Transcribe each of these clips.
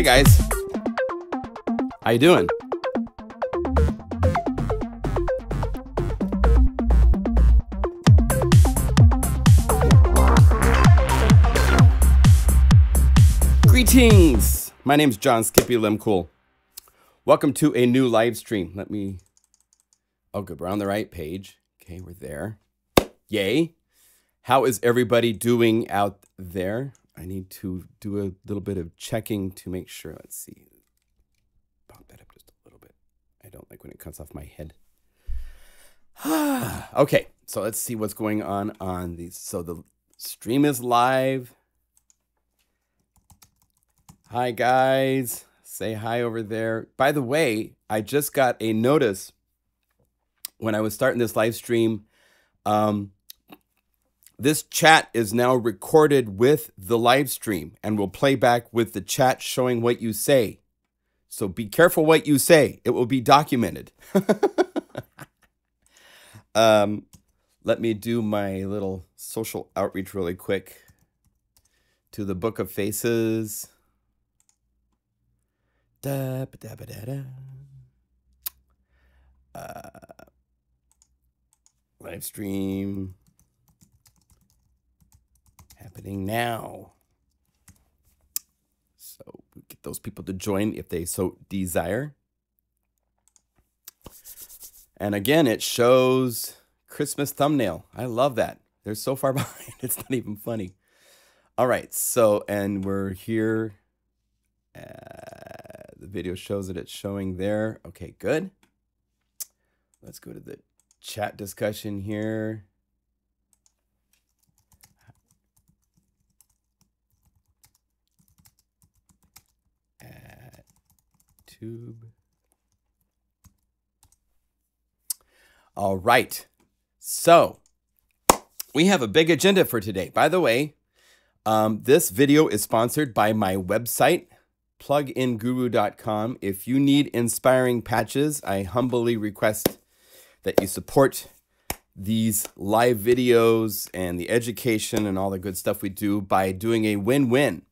guys. How you doing? Greetings. My name's John Skippy Limcool. Welcome to a new live stream. Let me... Oh, good. We're on the right page. Okay, we're there. Yay. How is everybody doing out there? I need to do a little bit of checking to make sure. Let's see. Pop that up just a little bit. I don't like when it cuts off my head. Okay, so let's see what's going on these. So the stream is live. Hi, guys. Say hi over there. By the way, I just got a notice when I was starting this live stream. This chat is now recorded with the live stream and will play back with the chat showing what you say. So be careful what you say. It will be documented. Let me do my little social outreach really quick to the Book of Faces. Live stream happening now. So we get those people to join if they so desire. And again, it shows Christmas thumbnail. I love that. They're so far behind. It's not even funny. All right. So, and we're here. The video shows that it's showing there. Okay, good. Let's go to the chat discussion here. At Tube. All right. So we have a big agenda for today. By the way, this video is sponsored by my website, pluginguru.com. If you need inspiring patches, I humbly request that you support these live videos and the education and all the good stuff we do by doing a win-win,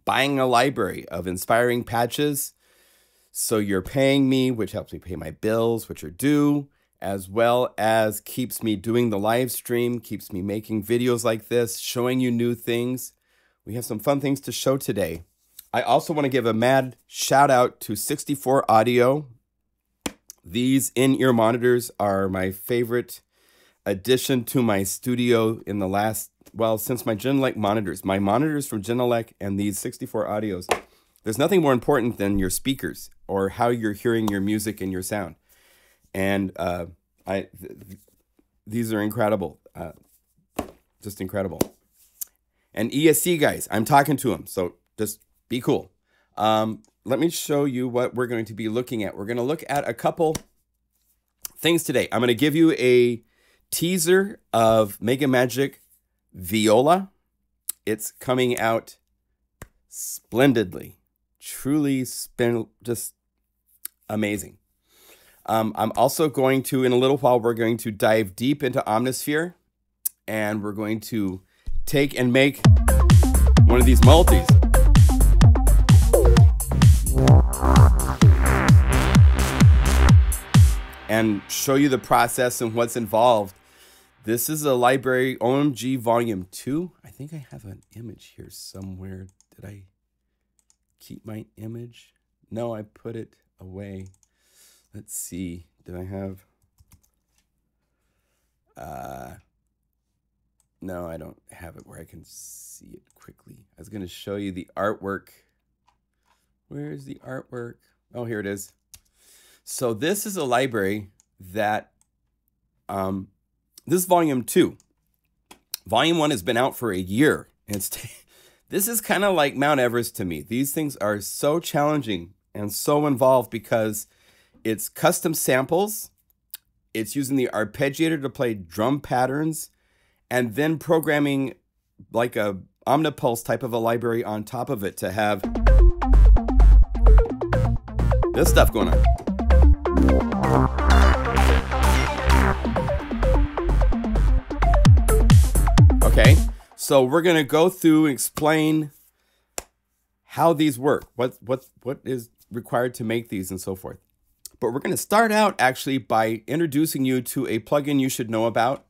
buying a library of inspiring patches. So you're paying me, which helps me pay my bills, which are due, as well as keeps me doing the live stream, keeps me making videos like this, showing you new things. We have some fun things to show today. I also want to give a mad shout out to 64 Audio. These in-ear monitors are my favorite addition to my studio in the last, well, since my Genelec monitors. My monitors from Genelec and these 64 Audios. There's nothing more important than your speakers or how you're hearing your music and your sound. And these are incredible. Just incredible. And ESC guys, I'm talking to them, so just be cool. Let me show you what we're going to be looking at. We're going to look at a couple things today. I'm going to give you a teaser of MegaMagic Viola. It's coming out splendidly. Truly just amazing. I'm also going to, in a little while, we're going to dive deep into Omnisphere. And we're going to take and make one of these multis. And show you the process and what's involved. This is a library, OMG Volume 2. I think I have an image here somewhere. Did I keep my image? No, I put it away. Let's see. Did I have... No, I don't have it where I can see it quickly. I was going to show you the artwork. Where's the artwork? Oh, here it is. So this is a library that, this is Volume 2. Volume 1 has been out for a year. And this is kind of like Mount Everest to me. These things are so challenging and so involved because it's custom samples. It's using the arpeggiator to play drum patterns and then programming like a Omnipulse type of a library on top of it to have this stuff going on. Okay, so we're going to go through and explain how these work, what is required to make these and so forth. But we're going to start out actually by introducing you to a plugin you should know about.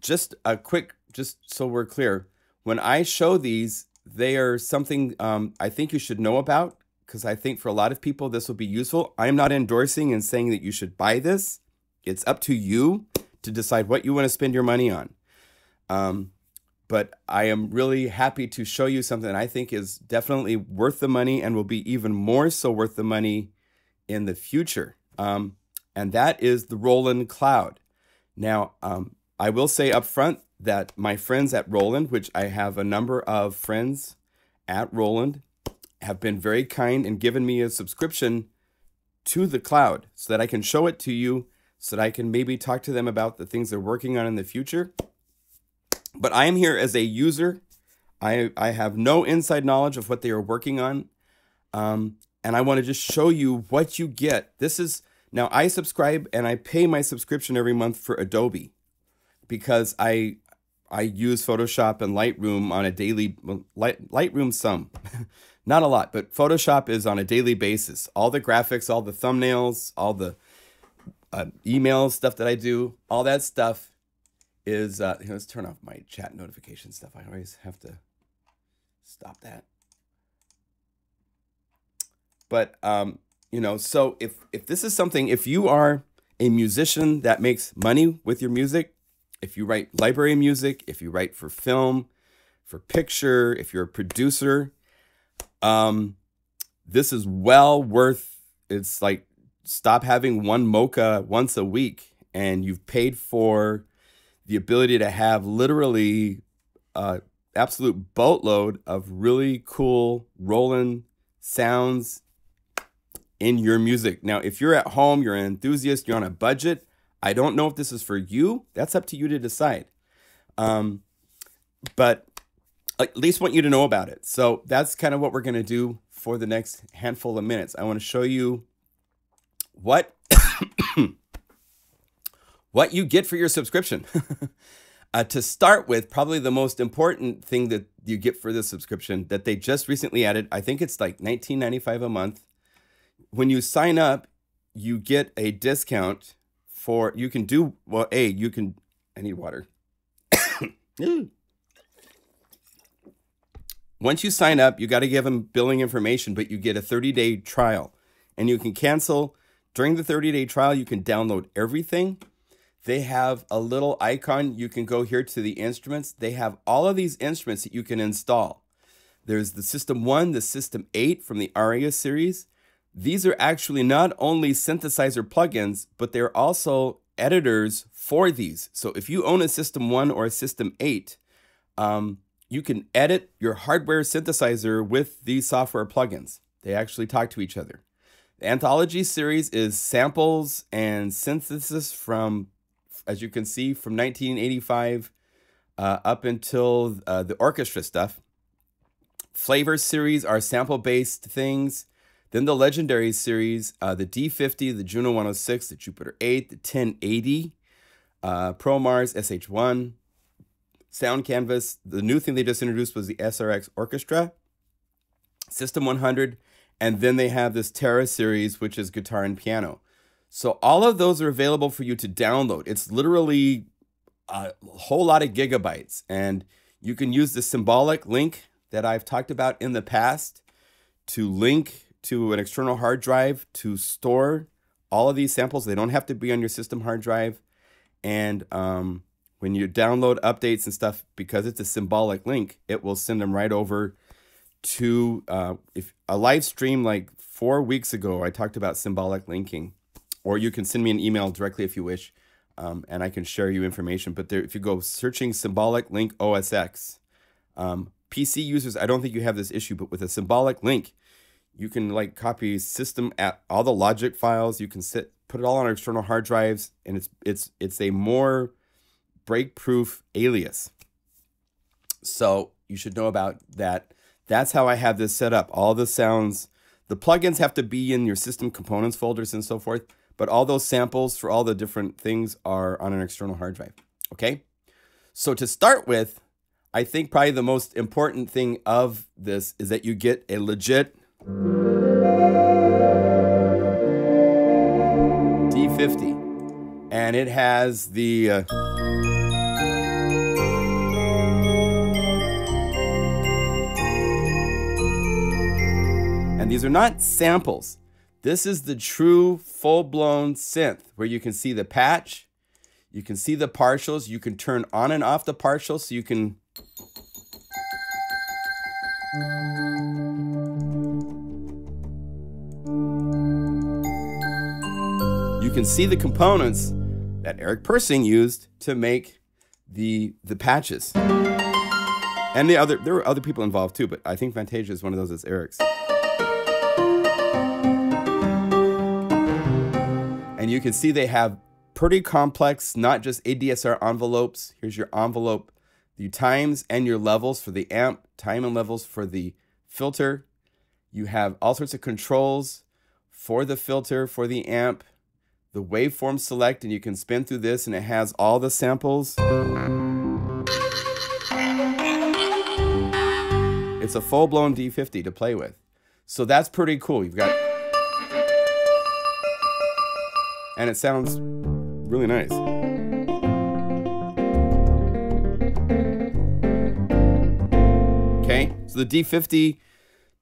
Just a quick, just so we're clear, when I show these, they are something I think you should know about, because I think for a lot of people this will be useful. I'm not endorsing and saying that you should buy this. It's up to you to decide what you want to spend your money on. But I am really happy to show you something I think is definitely worth the money and will be even more so worth the money in the future. And that is the Roland Cloud. Now, I will say up front that my friends at Roland, which I have a number of friends at Roland, have been very kind and given me a subscription to the cloud so that I can show it to you, so that I can maybe talk to them about the things they're working on in the future. But I am here as a user. I have no inside knowledge of what they are working on. And I want to just show you what you get. This is, now I subscribe and I pay my subscription every month for Adobe, because I use Photoshop and Lightroom on a daily, Lightroom some, not a lot, but Photoshop is on a daily basis. All the graphics, all the thumbnails, all the email stuff that I do, all that stuff is, let's turn off my chat notification stuff. I always have to stop that. But, you know, so if this is something, if you are a musician that makes money with your music, if you write library music, if you write for film, for picture, if you're a producer, this is well worth, it's like, stop having one mocha once a week and you've paid for the ability to have literally absolute boatload of really cool Roland sounds in your music. Now, if you're at home, you're an enthusiast, you're on a budget, I don't know if this is for you. That's up to you to decide. But at least want you to know about it. So that's kind of what we're going to do for the next handful of minutes. I want to show you what what you get for your subscription. To start with, probably the most important thing that you get for this subscription that they just recently added, I think it's like $19.95 a month. When you sign up, you get a discount for, you can do, well, you can, I need water. Once you sign up, you got to give them billing information, but you get a 30-day trial. And you can cancel during the 30-day trial. You can download everything. They have a little icon. You can go here to the instruments. They have all of these instruments that you can install. There's the System 1, the System 8 from the Aria series. These are actually not only synthesizer plugins, but they're also editors for these. So if you own a System 1 or a System 8, you can edit your hardware synthesizer with these software plugins. They actually talk to each other. The Anthology series is samples and synthesis from, as you can see, from 1985 up until the orchestra stuff. Flavor series are sample-based things. Then the Legendary series, the D50, the Juno 106, the Jupiter 8, the 1080, Pro Mars SH1, Sound Canvas. The new thing they just introduced was the SRX Orchestra, System 100, and then they have this Terra series, which is guitar and piano. So all of those are available for you to download. It's literally a whole lot of gigabytes, and you can use the symbolic link that I've talked about in the past to link to an external hard drive to store all of these samples. They don't have to be on your system hard drive. And when you download updates and stuff, because it's a symbolic link, it will send them right over to if a live stream like 4 weeks ago, I talked about symbolic linking. Or you can send me an email directly if you wish, and I can share you information. But there, if you go searching symbolic link OSX, PC users, I don't think you have this issue, but with a symbolic link, you can like copy system at all the logic files. You can put it all on external hard drives, and it's a more break-proof alias. So you should know about that. That's how I have this set up. All the sounds, the plugins have to be in your system components folders and so forth, but all those samples for all the different things are on an external hard drive. Okay. So to start with, I think probably the most important thing of this is that you get a legit D50. And it has the... and these are not samples. This is the true full-blown synth where you can see the patch, you can see the partials, you can turn on and off the partials so you can... you can see the components that Eric Persing used to make the patches. And there were other people involved too, but I think Fantasia is one of those that's Eric's. And you can see they have pretty complex, not just ADSR envelopes. Here's your envelope, the times and your levels for the amp, time and levels for the filter. You have all sorts of controls for the filter, for the amp, the waveform select, and you can spin through this and it has all the samples. It's a full-blown D50 to play with. So that's pretty cool. You've got... and it sounds really nice. Okay, so the D50,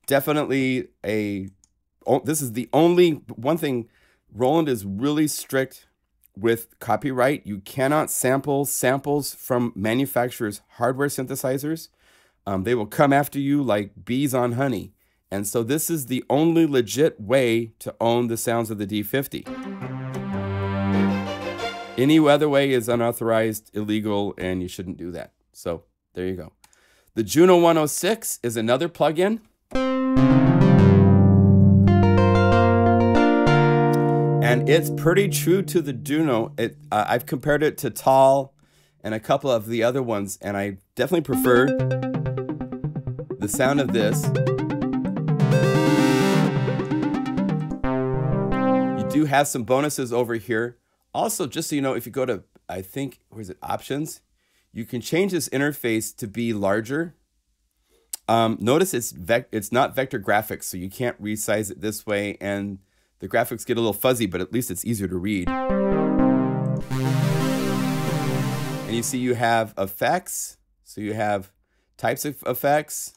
definitely this is the only one thing. Roland is really strict with copyright. You cannot sample samples from manufacturers' hardware synthesizers. They will come after you like bees on honey. And so this is the only legit way to own the sounds of the D50. Any other way is unauthorized, illegal, and you shouldn't do that. So there you go. The Juno 106 is another plugin. And it's pretty true to the Juno. I've compared it to Tall and a couple of the other ones, and I definitely prefer the sound of this. You do have some bonuses over here. Also, just so you know, if you go to, I think, where is it, options, you can change this interface to be larger. Notice it's not vector graphics, so you can't resize it this way, and the graphics get a little fuzzy, but at least it's easier to read. And you see you have effects, so you have types of effects,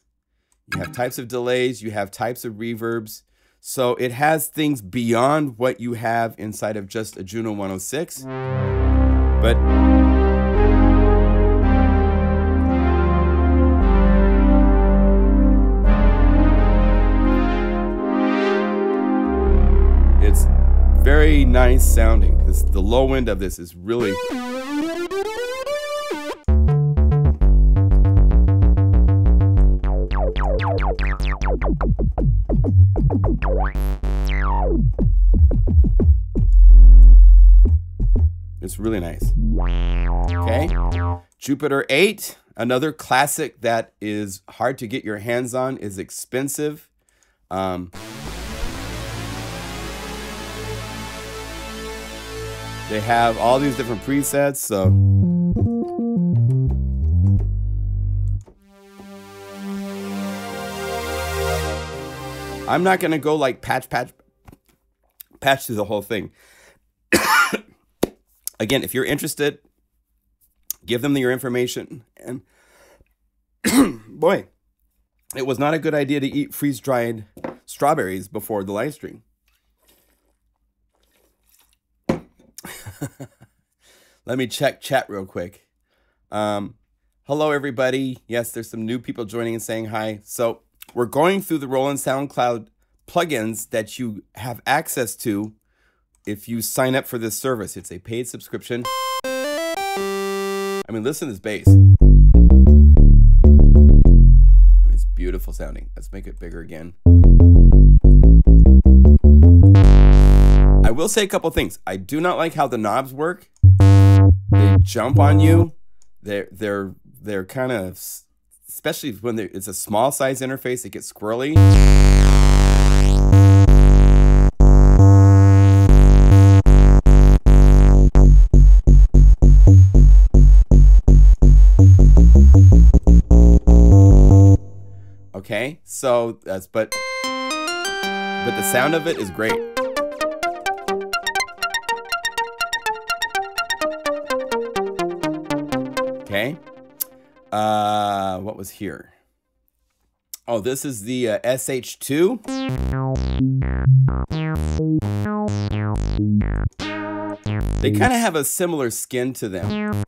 you have types of delays, you have types of reverbs. So it has things beyond what you have inside of just a Juno 106. But it's very nice sounding. The low end of this is really... it's really nice. Okay, Jupiter 8, another classic that is hard to get your hands on, is expensive. They have all these different presets, so I'm not gonna go like patch through the whole thing. Again, if you're interested, give them your information. And boy, it was not a good idea to eat freeze-dried strawberries before the live stream. Let me check chat real quick. Hello, everybody. Yes, there's some new people joining and saying hi. So we're going through the Roland Sound Cloud plugins that you have access to if you sign up for this service. It's a paid subscription. I mean, listen to this bass. It's beautiful sounding. Let's make it bigger again. I will say a couple things. I do not like how the knobs work. They jump on you. They're kind of, especially when it's a small size interface, it gets squirrely. Okay, so that's but the sound of it is great. Okay, what was here? Oh, this is the SH2. They kind of have a similar skin to them.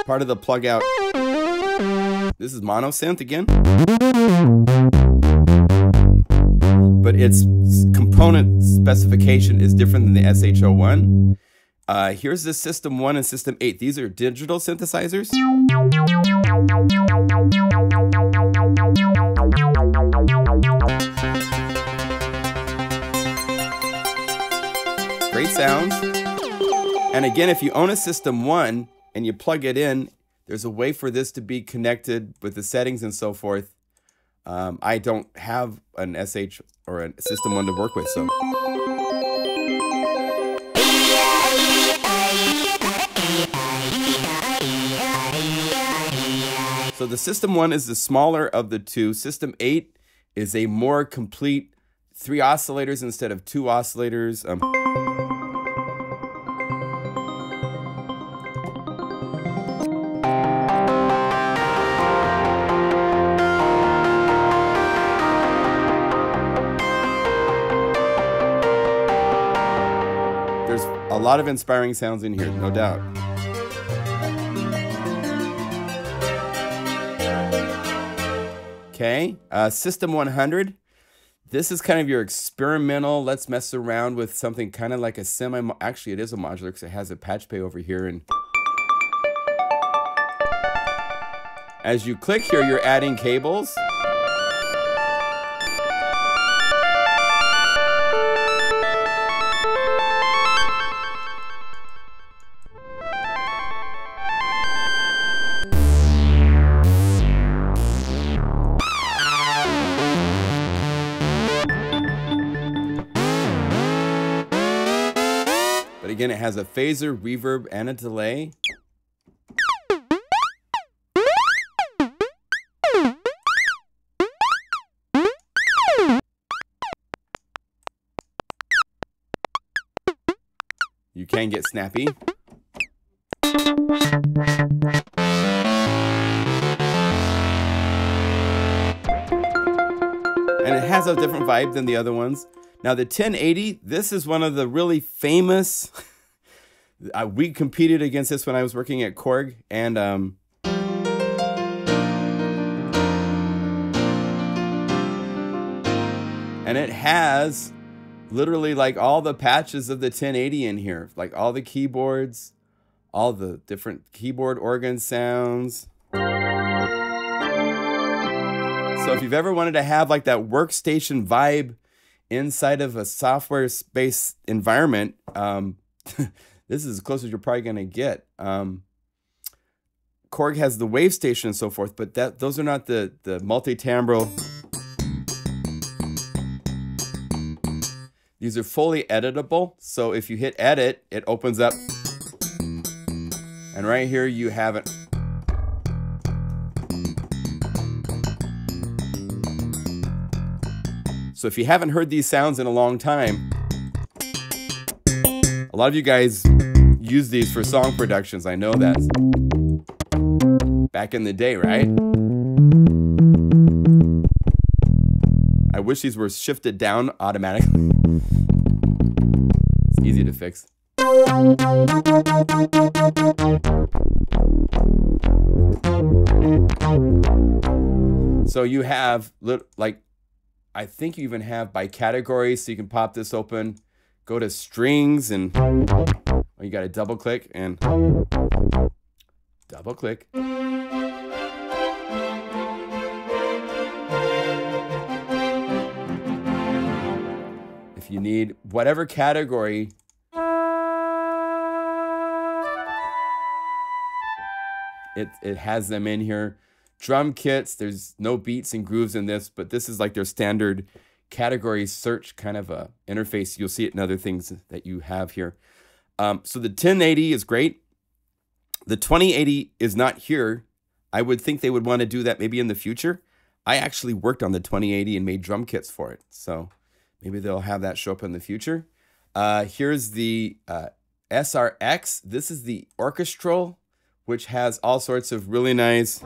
Part of the plug out. This is mono synth again. But its component specification is different than the SH01. Here's the System 1 and System 8. These are digital synthesizers. Great sounds. And again, if you own a System 1 and you plug it in, there's a way for this to be connected with the settings and so forth. I don't have an SH or a System 1 to work with, so. So the System 1 is the smaller of the two. System 8 is a more complete 3 oscillators instead of 2 oscillators. There's a lot of inspiring sounds in here, no doubt. Okay, System 100. This is kind of your experimental, let's mess around with something kind of like a actually it is a modular because it has a patch pay over here. And as you click here, you're adding cables. But again, it has a phaser, reverb, and a delay. You can get snappy. And it has a different vibe than the other ones. Now the 1080, this is one of the really famous, we competed against this when I was working at Korg, and it has literally like all the patches of the 1080 in here, like all the keyboards, all the different keyboard organ sounds. So if you've ever wanted to have like that workstation vibe inside of a software-based environment, this is as close as you're probably going to get. Korg has the wave station and so forth, but those are not the multi-timbral. These are fully editable, so if you hit edit, it opens up. And right here you have it. So if you haven't heard these sounds in a long time, a lot of you guys use these for song productions. I know that. Back in the day, right? I wish these were shifted down automatically. It's easy to fix. So you have, like, I think you even have by category, so you can pop this open, go to strings, and you got to double click and double click. If you need whatever category, it has them in here. Drum kits, there's no beats and grooves in this, but this is like their standard category search kind of a interface. You'll see it in other things that you have here. So the 1080 is great. The 2080 is not here. I would think they would want to do that maybe in the future. I actually worked on the 2080 and made drum kits for it. So maybe they'll have that show up in the future. Here's the SRX. This is the orchestral, which has all sorts of really nice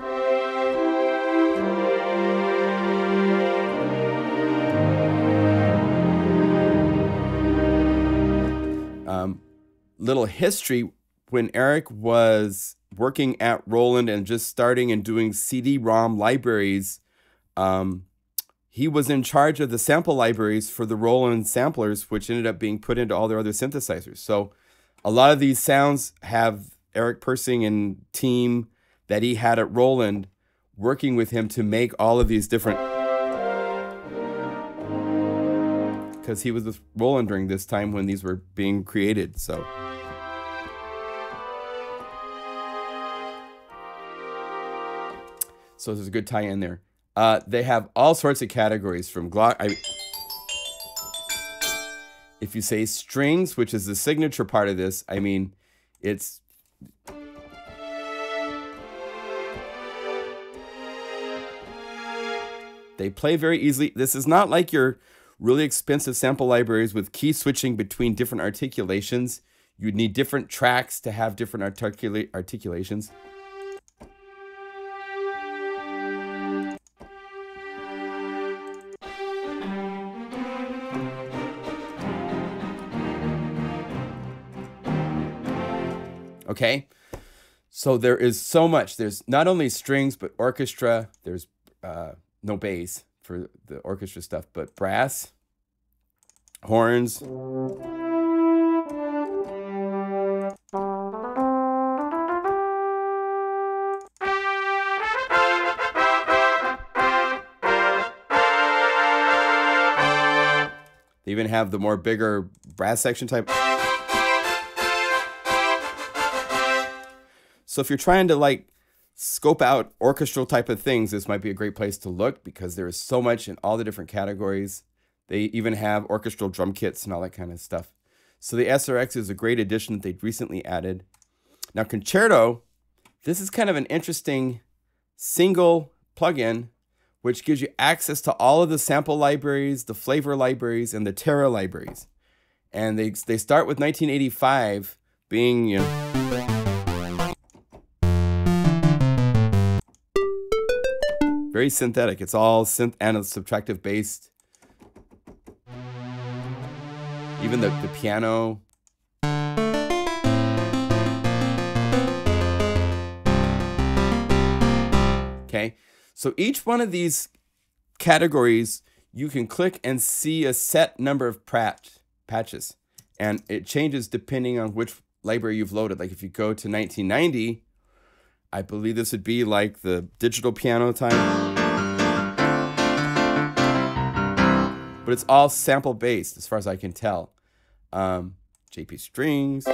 little history. When Eric was working at Roland and just starting and doing CD-ROM libraries, he was in charge of the sample libraries for the Roland samplers, which ended up being put into all their other synthesizers. So a lot of these sounds have Eric Persing and team that he had at Roland working with him to make all of these different, because he was with Roland during this time when these were being created. So there's a good tie-in there. They have all sorts of categories from Glock. If you say strings, which is the signature part of this, I mean, it's... They play very easily. This is not like your really expensive sample libraries with key switching between different articulations. You'd need different tracks to have different articulations. Okay, so there is so much. There's not only strings, but orchestra. There's no bass for the orchestra stuff, but brass, horns. They even have the more bigger brass section type. So if you're trying to like scope out orchestral type of things, this might be a great place to look because there is so much in all the different categories. They even have orchestral drum kits and all that kind of stuff. So the SRX is a great addition that they've recently added. Now Concerto, this is kind of an interesting single plugin which gives you access to all of the sample libraries, the flavor libraries, and the Terra libraries. And they start with 1985 being, you know, very synthetic. It's all synth and subtractive based. Even the piano. Okay, so each one of these categories, you can click and see a set number of patches. And it changes depending on which library you've loaded. Like if you go to 1990, I believe this would be like the digital piano type. But it's all sample based as far as I can tell. JP strings.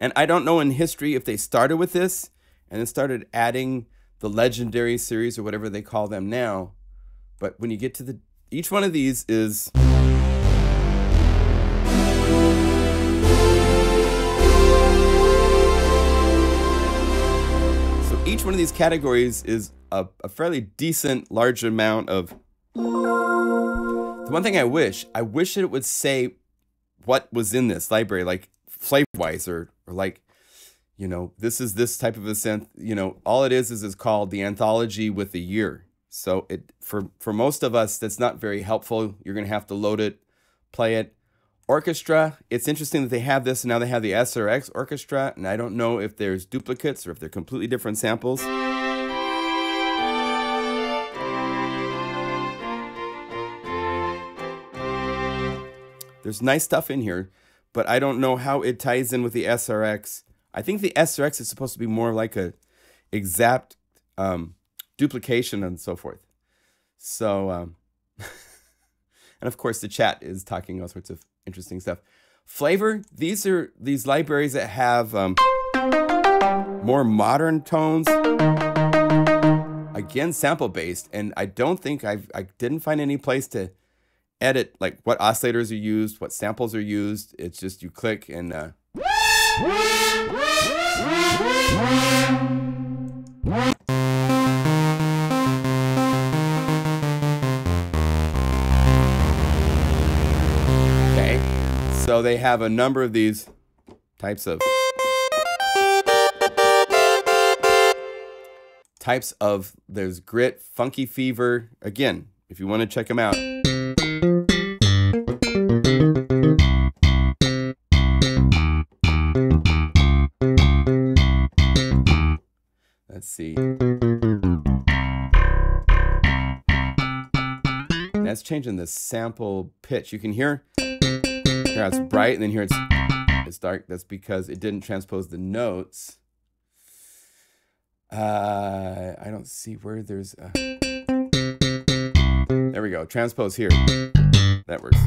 And I don't know in history if they started with this and then started adding the legendary series or whatever they call them now. But when you get to each one of these is... Each one of these categories is a fairly decent, large amount of... The one thing I wish it would say what was in this library, like flavor-wise, or like, you know, this is this type of a synth. You know, all it is called the anthology with the year. So for most of us, that's not very helpful. You're going to have to load it, play it. Orchestra, it's interesting that they have this, and now they have the SRX orchestra, and I don't know if there's duplicates or if they're completely different samples. There's nice stuff in here, but I don't know how it ties in with the SRX. I think the SRX is supposed to be more like a exact duplication and so forth. So, and of course the chat is talking all sorts of interesting stuff. Flavor, these are these libraries that have more modern tones. Again, sample based, and I don't think I didn't find any place to edit like what oscillators are used, what samples are used. It's just you click and they have a number of these types of, there's Grit, Funky Fever. Again, if you want to check them out. Let's see. That's changing the sample pitch. You can hear here it's bright, and then here it's dark. That's because it didn't transpose the notes. I don't see where there's a... There we go. Transpose here. That works.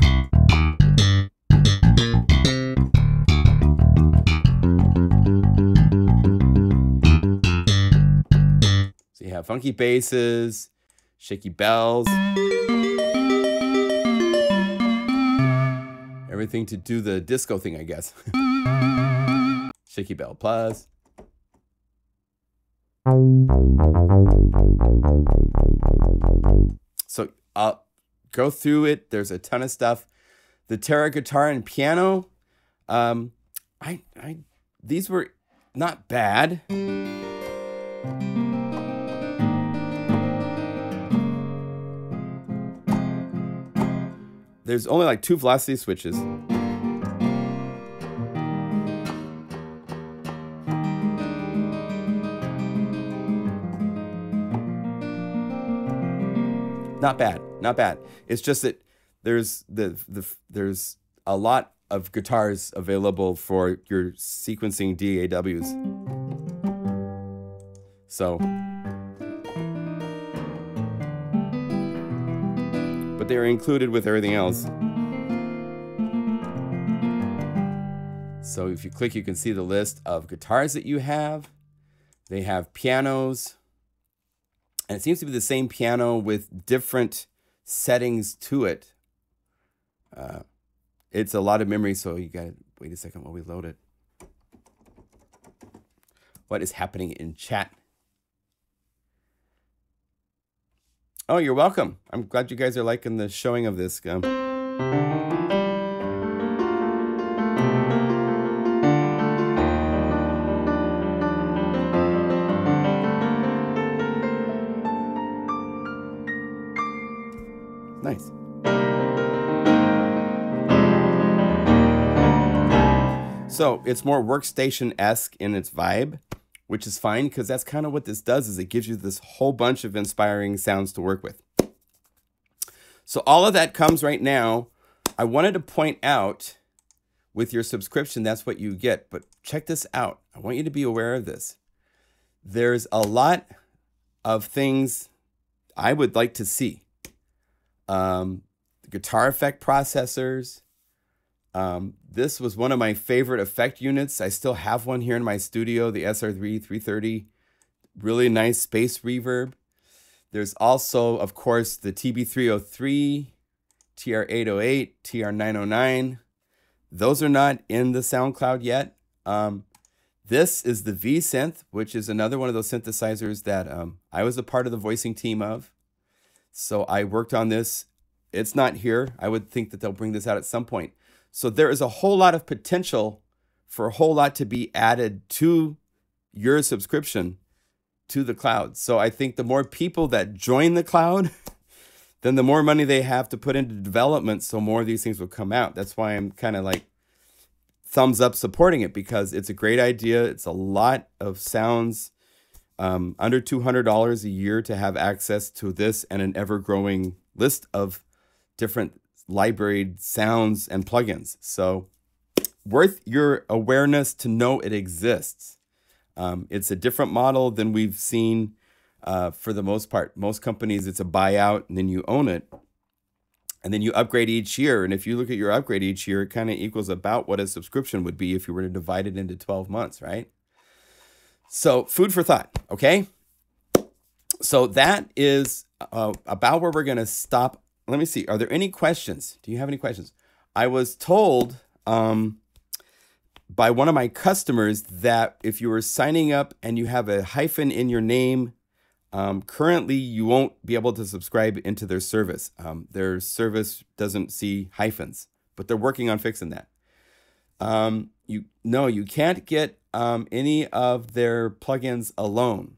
So you have funky basses, shaky bells. Everything to do the disco thing, I guess. Shaky bell plus. So I'll go through it. There's a ton of stuff. The Terra guitar and piano. These were not bad. There's only like 2 velocity switches. Not bad, not bad. It's just that there's there's a lot of guitars available for your sequencing DAWs. So, but they're included with everything else. So if you click, you can see the list of guitars that you have. They have pianos. And it seems to be the same piano with different settings to it. It's a lot of memory, so you gotta wait a second while we load it. What is happening in chat? Oh, you're welcome. I'm glad you guys are liking the showing of this. Nice. So it's more workstation-esque in its vibe, which is fine because that's kind of what this does, is it gives you this whole bunch of inspiring sounds to work with. So all of that comes right now. I wanted to point out with your subscription, that's what you get. But check this out. I want you to be aware of this. There's a lot of things I would like to see. Guitar effect processors. This was one of my favorite effect units. I still have one here in my studio, the SR3 330. Really nice space reverb. There's also, of course, the TB303, TR808, TR909. Those are not in the Sound Cloud yet. This is the V-Synth, which is another one of those synthesizers that I was a part of the voicing team of. So I worked on this. It's not here. I would think that they'll bring this out at some point. So there is a whole lot of potential for a whole lot to be added to your subscription to the cloud. So I think the more people that join the cloud, then the more money they have to put into development, so more of these things will come out. That's why I'm kind of like thumbs up supporting it, because it's a great idea. It's a lot of sounds, under $200 a year to have access to this and an ever-growing list of different libraried sounds and plugins. So worth your awareness to know it exists. It's a different model than we've seen for the most part. Most companies, it's a buyout and then you own it. And then you upgrade each year. And if you look at your upgrade each year, it kind of equals about what a subscription would be if you were to divide it into 12 months, right? So food for thought, okay? So that is about where we're going to stop. Let me see. Are there any questions? Do you have any questions? I was told by one of my customers that if you were signing up and you have a hyphen in your name, currently you won't be able to subscribe into their service. Their service doesn't see hyphens, but they're working on fixing that. You can't get any of their plugins alone.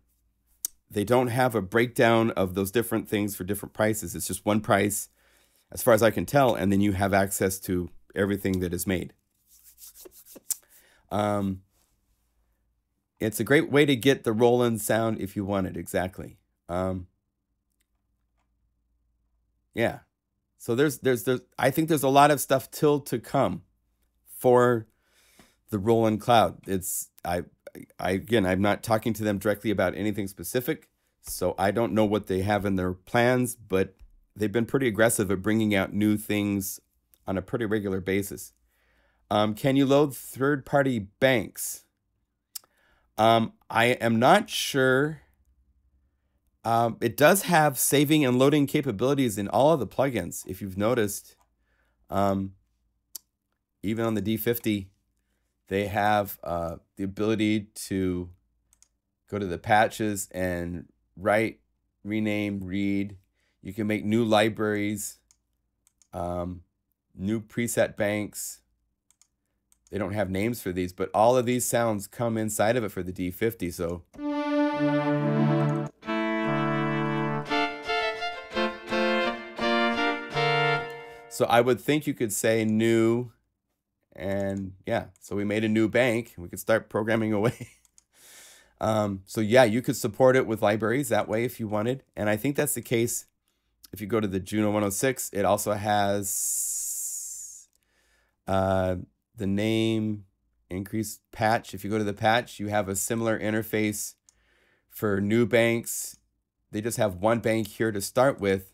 They don't have a breakdown of those different things for different prices. It's just one price, as far as I can tell, and then you have access to everything that is made. It's a great way to get the Roland sound if you want it, exactly. Yeah. So there's I think there's a lot of stuff still to come for the Roland Cloud. Again, I'm not talking to them directly about anything specific, so I don't know what they have in their plans, but they've been pretty aggressive at bringing out new things on a pretty regular basis. Can you load third-party banks? I am not sure. It does have saving and loading capabilities in all of the plugins, if you've noticed. Even on the D50, they have the ability to go to the patches and write, rename, read. You can make new libraries, new preset banks. They don't have names for these, but all of these sounds come inside of it for the D50. So I would think you could say new, and yeah, so we made a new bank and we could start programming away. So yeah, you could support it with libraries that way if you wanted. And I think that's the case if you go to the Juno 106. It also has the name increase patch. If you go to the patch, you have a similar interface for new banks. They just have one bank here to start with.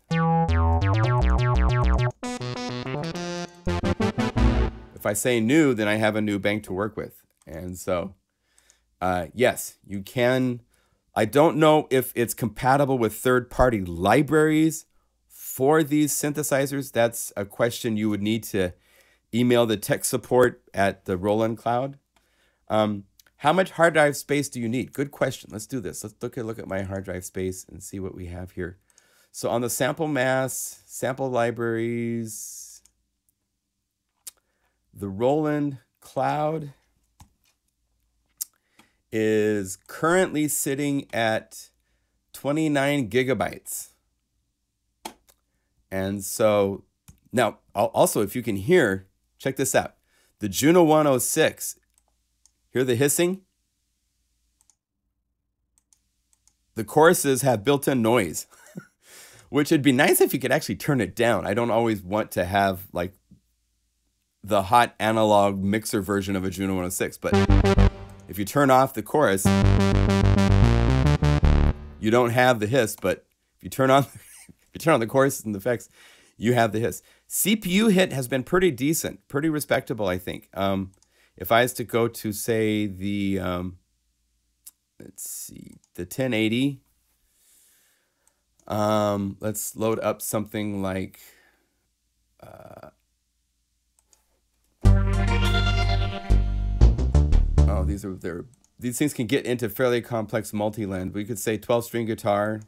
If I say new, then I have a new bank to work with. And so, yes, you can. I don't know if it's compatible with third-party libraries for these synthesizers. That's a question you would need to email the tech support at the Roland Cloud. How much hard drive space do you need? Good question. Let's do this. Let's look at my hard drive space and see what we have here. So on the sample mass, sample libraries, the Roland Cloud is currently sitting at 29 gigabytes. And so now also, if you can hear, check this out. The Juno 106, hear the hissing? The choruses have built-in noise, which would be nice if you could actually turn it down. I don't always want to have like the hot analog mixer version of a Juno 106, but if you turn off the chorus, you don't have the hiss, but if you turn on the chorus and the effects, you have the hiss. CPU hit has been pretty decent, pretty respectable, I think. If I was to go to, say, the, let's see, the 1080, let's load up something like, oh, these things can get into fairly complex multi-land. We could say 12-string guitar.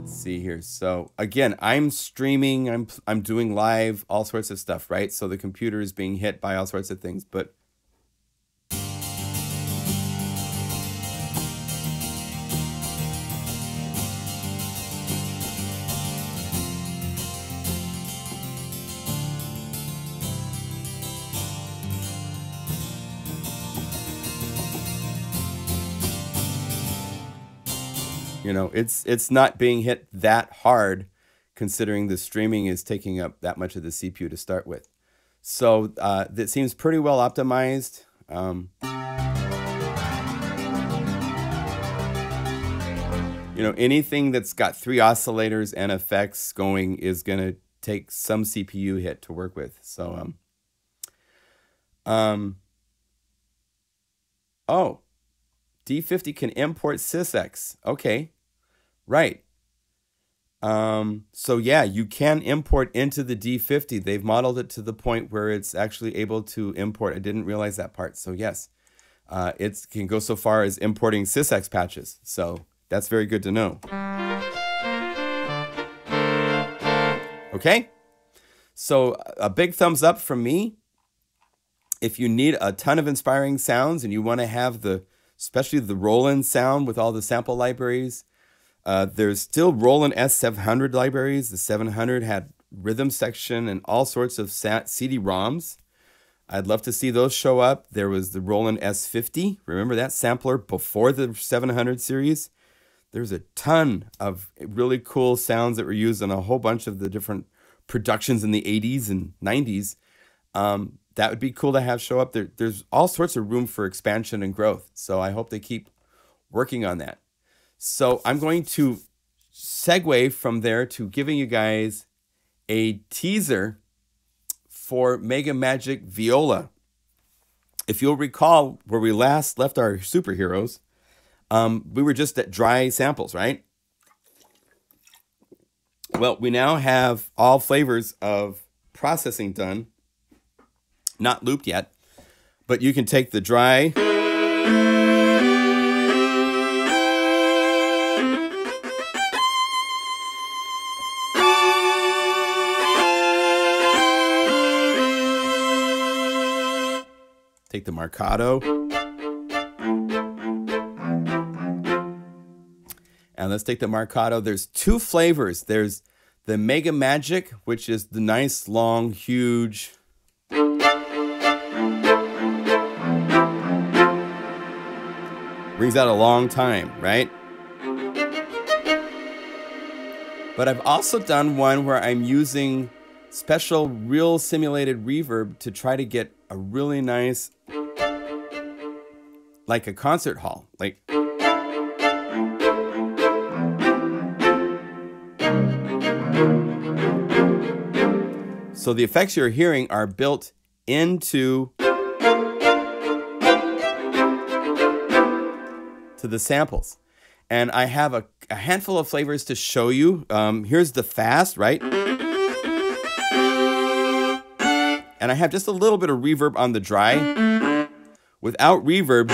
See here. So again, I'm streaming, I'm doing live, all sorts of stuff, right? So the computer is being hit by all sorts of things, but you know, it's not being hit that hard, considering the streaming is taking up that much of the CPU to start with. So that seems pretty well optimized. You know, anything that's got 3 oscillators and effects going is going to take some CPU hit to work with. So, oh, D50 can import sysx. Okay, right. So yeah, you can import into the D50. They've modeled it to the point where it's actually able to import. I didn't realize that part. So yes, it can go so far as importing sysx patches. So that's very good to know. Okay? So a big thumbs up from me. If you need a ton of inspiring sounds and you want to have especially the Roland sound with all the sample libraries, there's still Roland S700 libraries. The 700 had rhythm section and all sorts of CD-ROMs. I'd love to see those show up. There was the Roland S50. Remember that sampler before the 700 series? There's a ton of really cool sounds that were used on a whole bunch of the different productions in the 80s and 90s. That would be cool to have show up. There's all sorts of room for expansion and growth. So I hope they keep working on that. So I'm going to segue from there to giving you guys a teaser for MegaMagic Viola. If you'll recall where we last left our superheroes, we were just at dry samples, right? Well, we now have all flavors of processing done. Not looped yet, but you can take the dry take the marcato and let's take the marcato. There's two flavors. There's the MegaMagic, which is the nice long huge brings out a long time, right? But I've also done one where I'm using special real simulated reverb to try to get a really nice, like a concert hall, like so the effects you're hearing are built into the samples. And I have a handful of flavors to show you. Here's the fast, right? And I have just a little bit of reverb on the dry. Without reverb,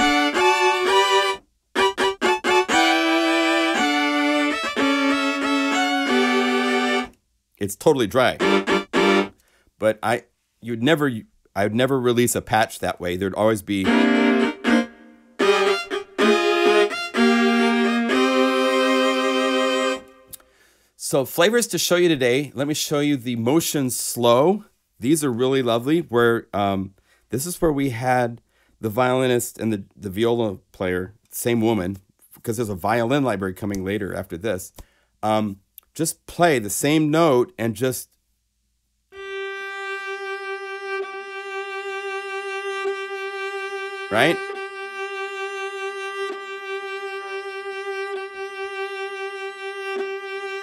it's totally dry. But I would never release a patch that way. There'd always be so flavors to show you today. Let me show you the motion slow. These are really lovely. Where this is where we had the violinist and the viola player, same woman, because there's a violin library coming later after this. Just play the same note and just right?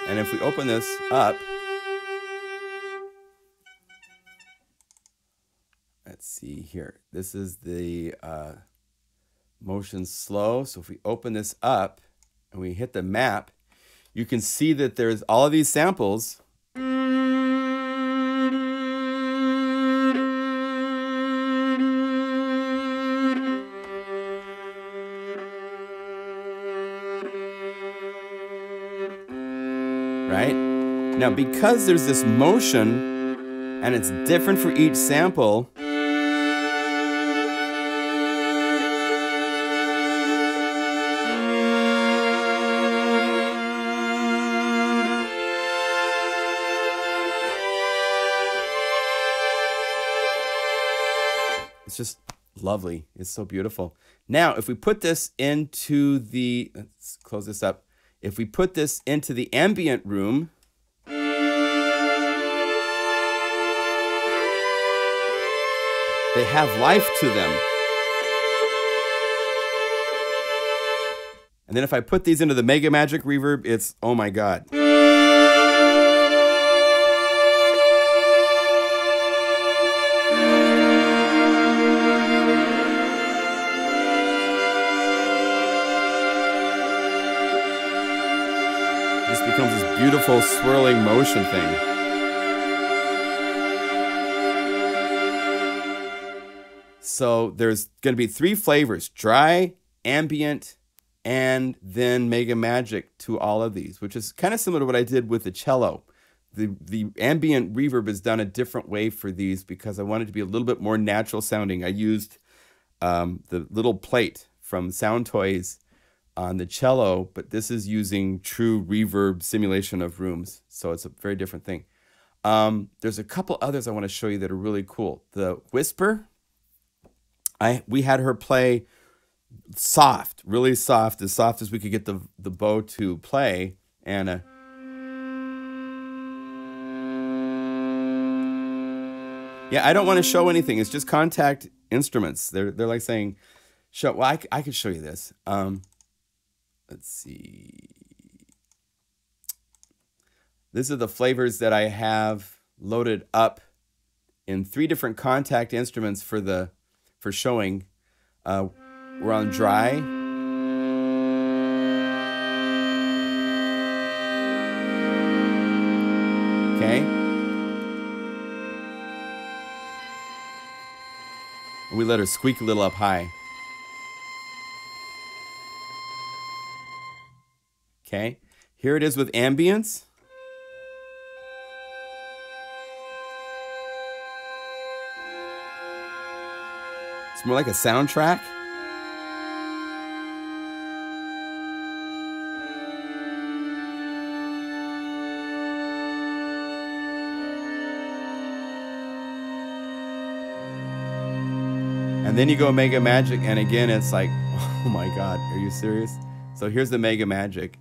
And if we open this up, let's see here. This is the motion slow. So if we open this up and we hit the map, you can see that there's all of these samples. Right? Now, because there's this motion and it's different for each sample, it's just lovely. It's so beautiful. Now, if we put this into the, let's close this up. If we put this into the ambient room, they have life to them. And then if I put these into the MegaMagic reverb, it's, oh my God. This becomes this beautiful swirling motion thing. So there's going to be 3 flavors: dry, ambient, and then MegaMagic to all of these, which is kind of similar to what I did with the cello. the ambient reverb is done a different way for these because I wanted to be a little bit more natural sounding. I used the little plate from Sound Toys on the cello, but this is using true reverb simulation of rooms, so it's a very different thing. There's a couple others I want to show you that are really cool. The Whisper, we had her play soft, really soft as we could get the bow to play, and yeah, I don't want to show anything. It's just contact instruments. They're like saying, show. Well, I could show you this. Let's see. These are the flavors that I have loaded up in 3 different contact instruments for showing. We're on dry. Okay. We let her squeak a little up high. Okay. Here it is with ambience. It's more like a soundtrack. And then you go MegaMagic, and again, it's like, oh my God, are you serious? So here's the MegaMagic.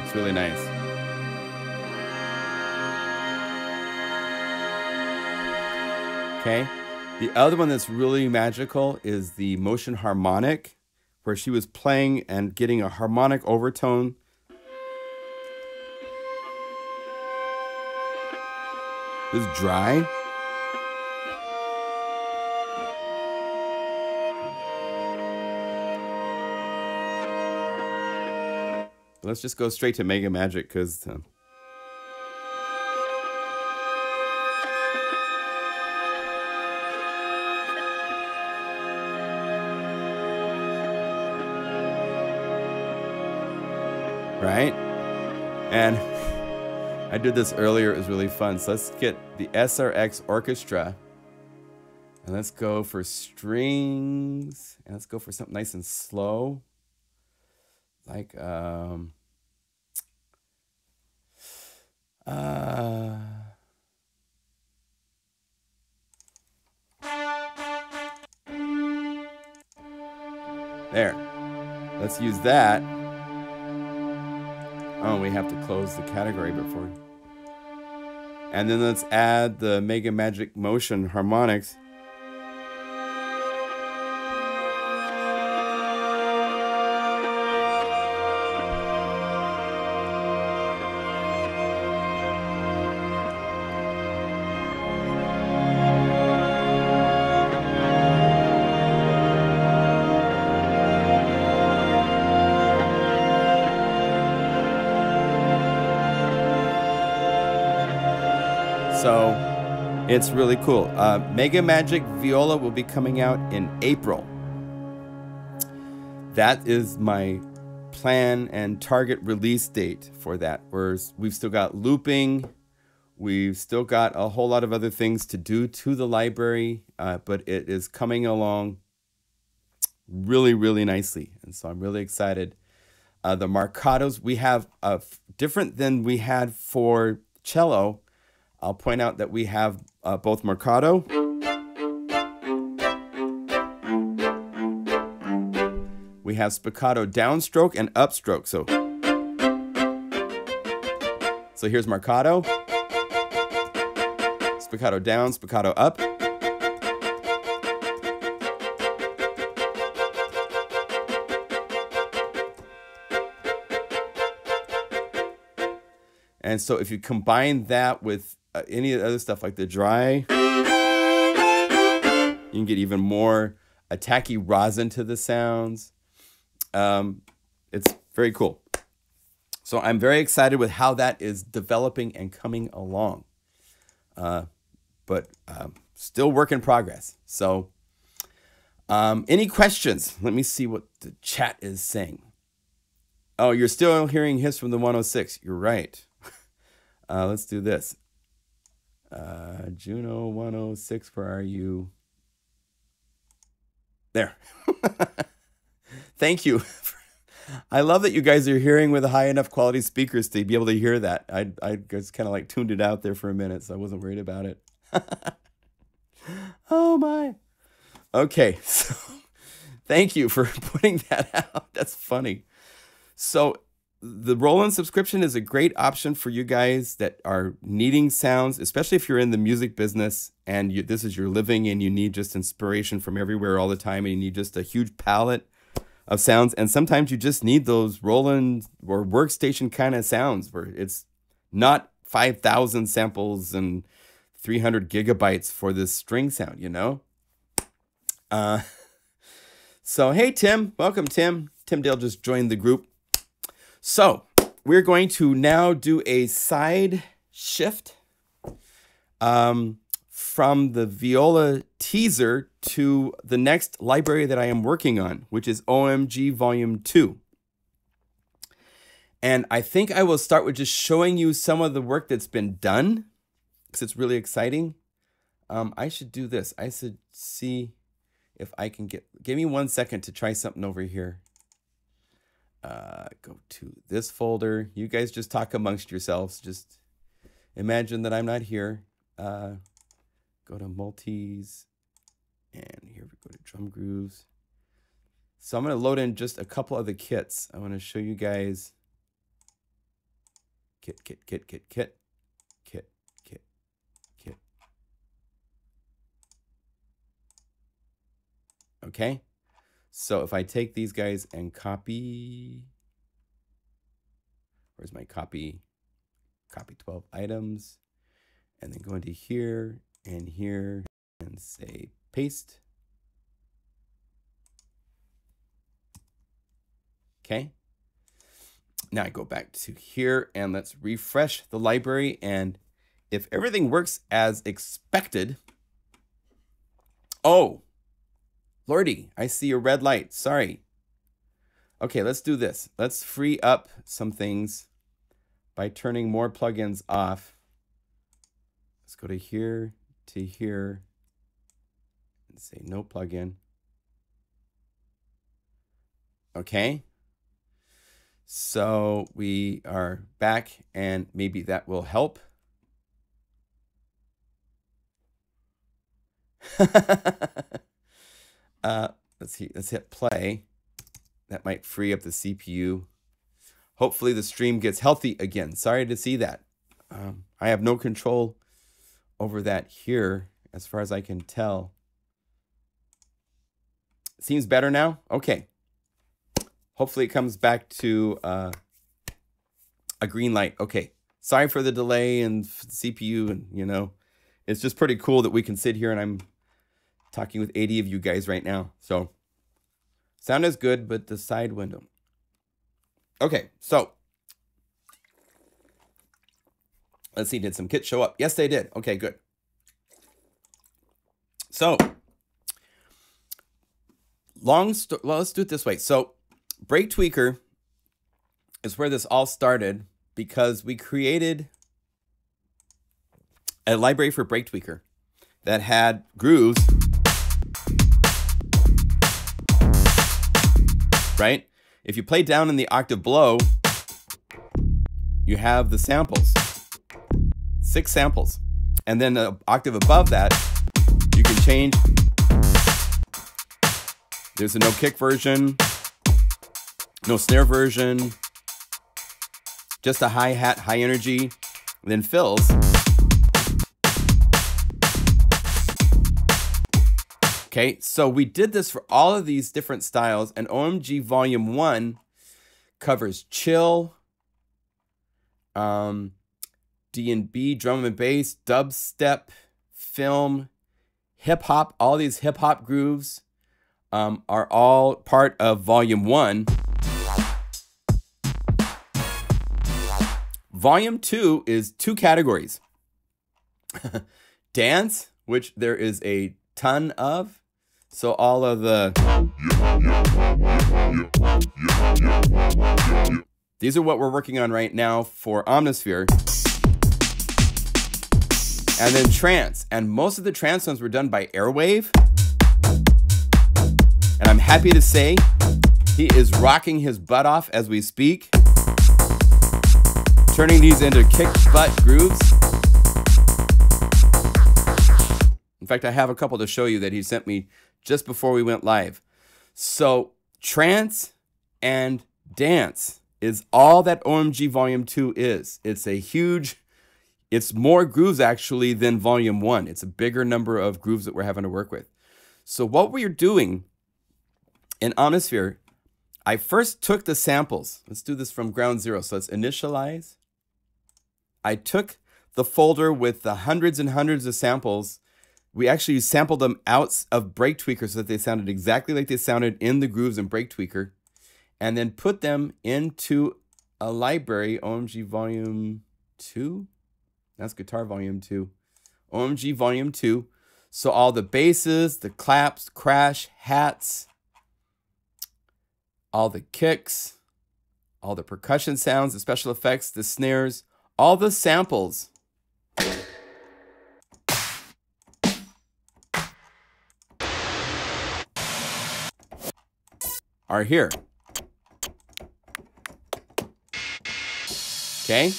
It's really nice. Okay. The other one that's really magical is the motion harmonic, where she was playing and getting a harmonic overtone. This is dry. Let's just go straight to MegaMagic because right? And I did this earlier, it was really fun. So let's get the SRX Orchestra and let's go for strings and let's go for something nice and slow. Like there. Let's use that. Oh, we have to close the category before. And then let's add the MegaMagic Motion harmonics. So it's really cool. MegaMagic Viola will be coming out in April. That is my plan and target release date for that. We've still got looping. We've still got a whole lot of other things to do to the library, but it is coming along really, really nicely. And so I'm really excited. The marcatos we have different than we had for cello. I'll point out that we have both marcato. We have spiccato downstroke and upstroke. So here's marcato, spiccato down, spiccato up. And so if you combine that with any of the other stuff like the dry, you can get even more a tacky rosin to the sounds. It's very cool. So I'm very excited with how that is developing and coming along. But still work in progress. So any questions? Let me see what the chat is saying. Oh, you're still hearing hiss from the 106. You're right. Let's do this. Juno 106, where are you? There. Thank you. I love that you guys are hearing with high enough quality speakers to be able to hear that. I just kind of like tuned it out there for a minute, so I wasn't worried about it. Oh my. Okay, so thank you for putting that out. That's funny. So the Roland subscription is a great option for you guys that are needing sounds, especially if you're in the music business and this is your living and you need just inspiration from everywhere all the time and you need just a huge palette of sounds. And sometimes you just need those Roland or workstation kind of sounds where it's not 5,000 samples and 300 gigabytes for this string sound, you know? So, hey, Tim. Welcome, Tim. Tim Dale just joined the group. So we're going to now do a side shift from the Viola teaser to the next library that I am working on, which is OMG Volume 2. And I think I will start with just showing you some of the work that's been done, because it's really exciting. I should do this. I should see if I can give me 1 second to try something over here. Go to this folder. You guys just talk amongst yourselves. Just imagine that I'm not here. Go to multis, and here we go to drum grooves. So I'm going to load in just a couple of the kits. I want to show you guys kit. Okay. So if I take these guys and copy, where's my copy? Copy 12 items, and then go into here and say paste. Okay. Now I go back to here and let's refresh the library. And if everything works as expected, oh, Lordy, I see a red light. Sorry. Okay, let's do this. Let's free up some things by turning more plugins off. Let's go to here and say no plugin. Okay. So we are back and maybe that will help. Let's see. Let's hit play. That might free up the CPU. Hopefully the stream gets healthy again. Sorry to see that. I have no control over that here, as far as I can tell. Seems better now? Okay. Hopefully it comes back to a green light. Okay. Sorry for the delay and CPU, and you know, it's just pretty cool that we can sit here and I'm talking with 80 of you guys right now. So sound is good, but the side window. Okay, so let's see, did some kits show up? Yes, they did. Okay, good. So let's do it this way. So Break Tweaker is where this all started because we created a library for Break Tweaker that had grooves, right? If you play down in the octave below, you have the samples, 6 samples. And then the octave above that, you can change. There's a no kick version, no snare version, just a hi-hat, high energy, then fills. Okay, so we did this for all of these different styles, and OMG Volume 1 covers chill, D&B, drum and bass, dubstep, film, hip-hop, all these hip-hop grooves, are all part of Volume 1. Volume 2 is 2 categories. Dance, which there is a ton of. So all of the... These are what we're working on right now for Omnisphere. And then trance. And most of the trance ones were done by Airwave. And I'm happy to say he is rocking his butt off as we speak, turning these into kick butt grooves. In fact, I have a couple to show you that he sent me just before we went live. So trance and dance is all that OMG Volume 2 is. It's a huge, it's more grooves actually than Volume 1. It's a bigger number of grooves that we're having to work with. So what we're doing in Omnisphere, I first took the samples. Let's do this from ground zero. So let's initialize. I took the folder with the hundreds and hundreds of samples. We actually sampled them out of Break Tweaker so that they sounded exactly like they sounded in the grooves in Break Tweaker, and then put them into a library, OMG Volume 2. That's Guitar Volume 2. OMG Volume 2. So all the basses, the claps, crash, hats, all the kicks, all the percussion sounds, the special effects, the snares, all the samples are here. Okay.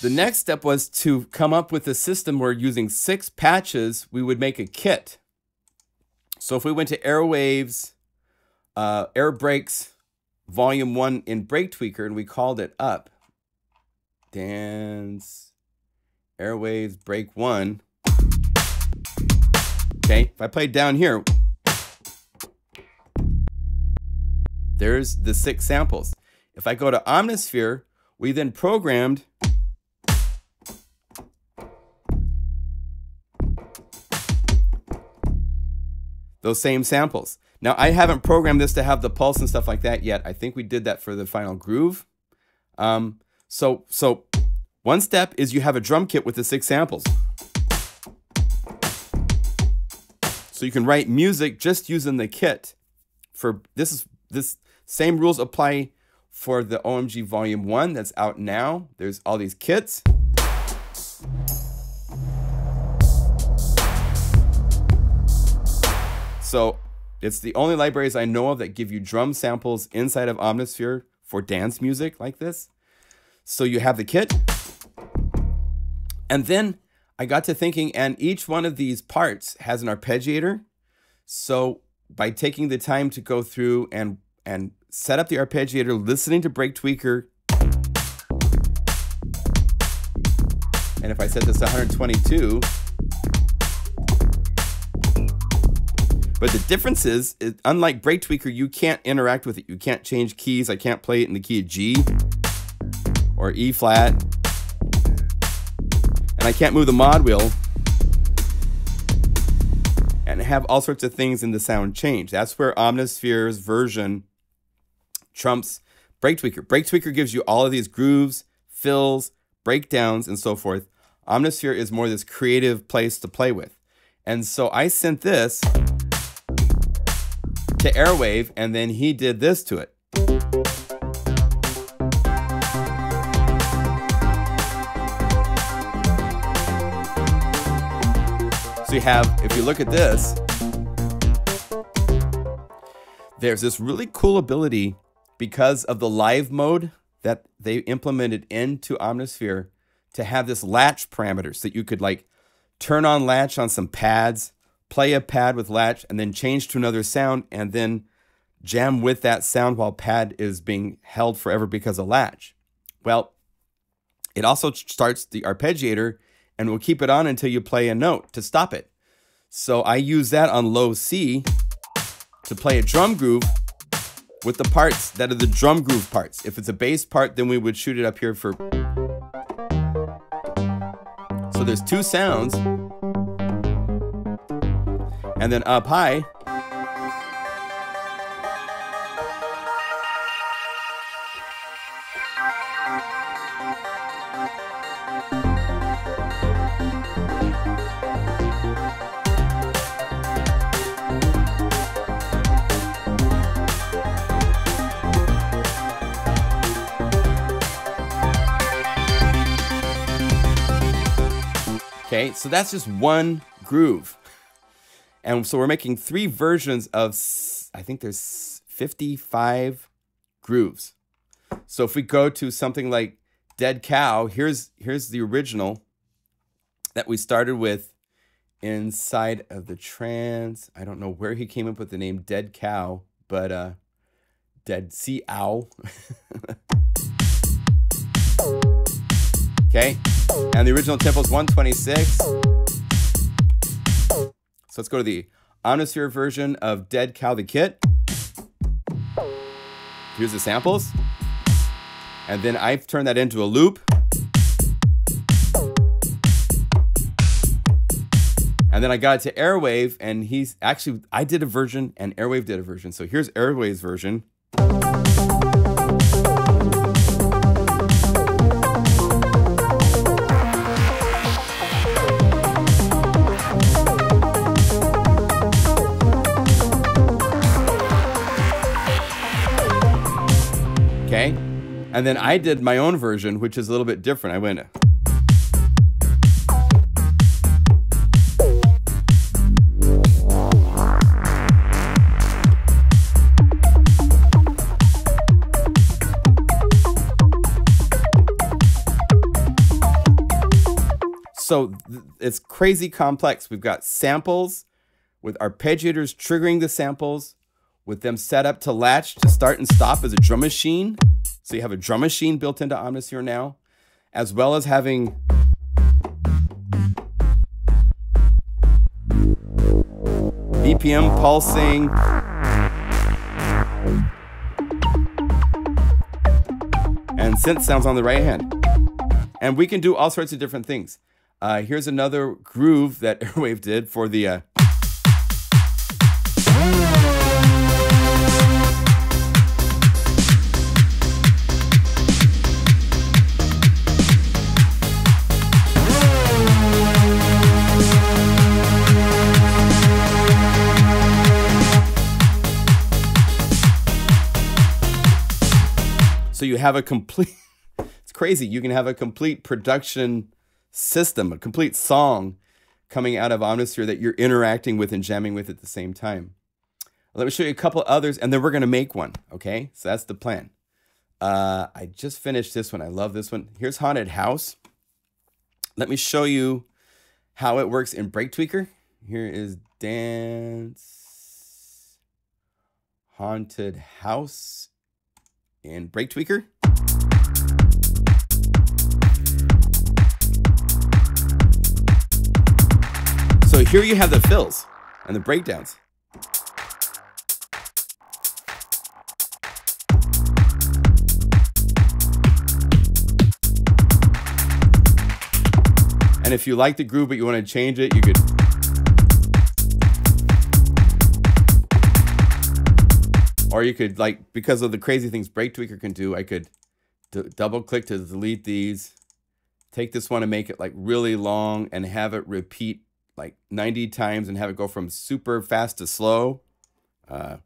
The next step was to come up with a system where using 6 patches, we would make a kit. So if we went to Airwaves, Air Breaks, Volume 1 in Break Tweaker, and we called it up, Dance, Airwaves, Break 1. Okay, if I play down here, there's the 6 samples. If I go to Omnisphere, we then programmed those same samples. Now, I haven't programmed this to have the pulse and stuff like that yet. I think we did that for the final groove. So one step is you have a drum kit with the 6 samples. So you can write music just using the kit. For this same rules apply for the OMG Volume 1 that's out now. There's all these kits. So it's the only libraries I know of that give you drum samples inside of Omnisphere for dance music like this. So you have the kit. And then I got to thinking, and each one of these parts has an arpeggiator. So by taking the time to go through and set up the arpeggiator, listening to Break Tweaker, and if I set this to 122, but the difference is, unlike Break Tweaker, you can't interact with it. You can't change keys. I can't play it in the key of G or E flat. And I can't move the mod wheel and have all sorts of things in the sound change. That's where Omnisphere's version trumps Break Tweaker. Break Tweaker gives you all of these grooves, fills, breakdowns, and so forth. Omnisphere is more this creative place to play with. And so I sent this to Airwave, and then he did this to it. So you have, if you look at this, there's this really cool ability because of the live mode that they implemented into Omnisphere to have this latch parameter so that you could like turn on latch on some pads, play a pad with latch, and then change to another sound, and then jam with that sound while pad is being held forever because of latch. Well, it also starts the arpeggiator and will keep it on until you play a note to stop it. So I use that on low C to play a drum groove with the parts that are the drum groove parts. If it's a bass part, then we would shoot it up here for... So there's 2 sounds. And then up high, Okay, so that's just one groove. And so we're making 3 versions of, I think there's 55 grooves. So if we go to something like Dead Cow, here's the original that we started with inside of the trance. I don't know where he came up with the name Dead Cow, but Dead Sea Ow. Okay, and the original tempo is 126. So let's go to the Omnisphere version of Dead Cow the Kit. Here's the samples. And then I've turned that into a loop. And then I got it to Airwave, and he's actually, I did a version and Airwave did a version. So here's Airwave's version. Okay, and then I did my own version, which is a little bit different. I went. So it's crazy complex. We've got samples with arpeggiators triggering the samples, with them set up to latch to start and stop as a drum machine. So you have a drum machine built into Omnisphere now, as well as having BPM pulsing, and synth sounds on the right hand. And we can do all sorts of different things. Here's another groove that Airwave did for the so you have a complete, it's crazy. You can have a complete production system, a complete song coming out of Omnisphere that you're interacting with and jamming with at the same time. Let me show you a couple others, and then we're going to make one, okay? So that's the plan. I just finished this one. I love this one. Here's Haunted House. Let me show you how it works in Break Tweaker. Here is Dance Haunted House in Break Tweaker. So here you have the fills and the breakdowns. And if you like the groove but you want to change it, you could. Or you could, like, because of the crazy things Break Tweaker can do, I could double click to delete these, take this one and make it like really long and have it repeat like 90 times and have it go from super fast to slow. I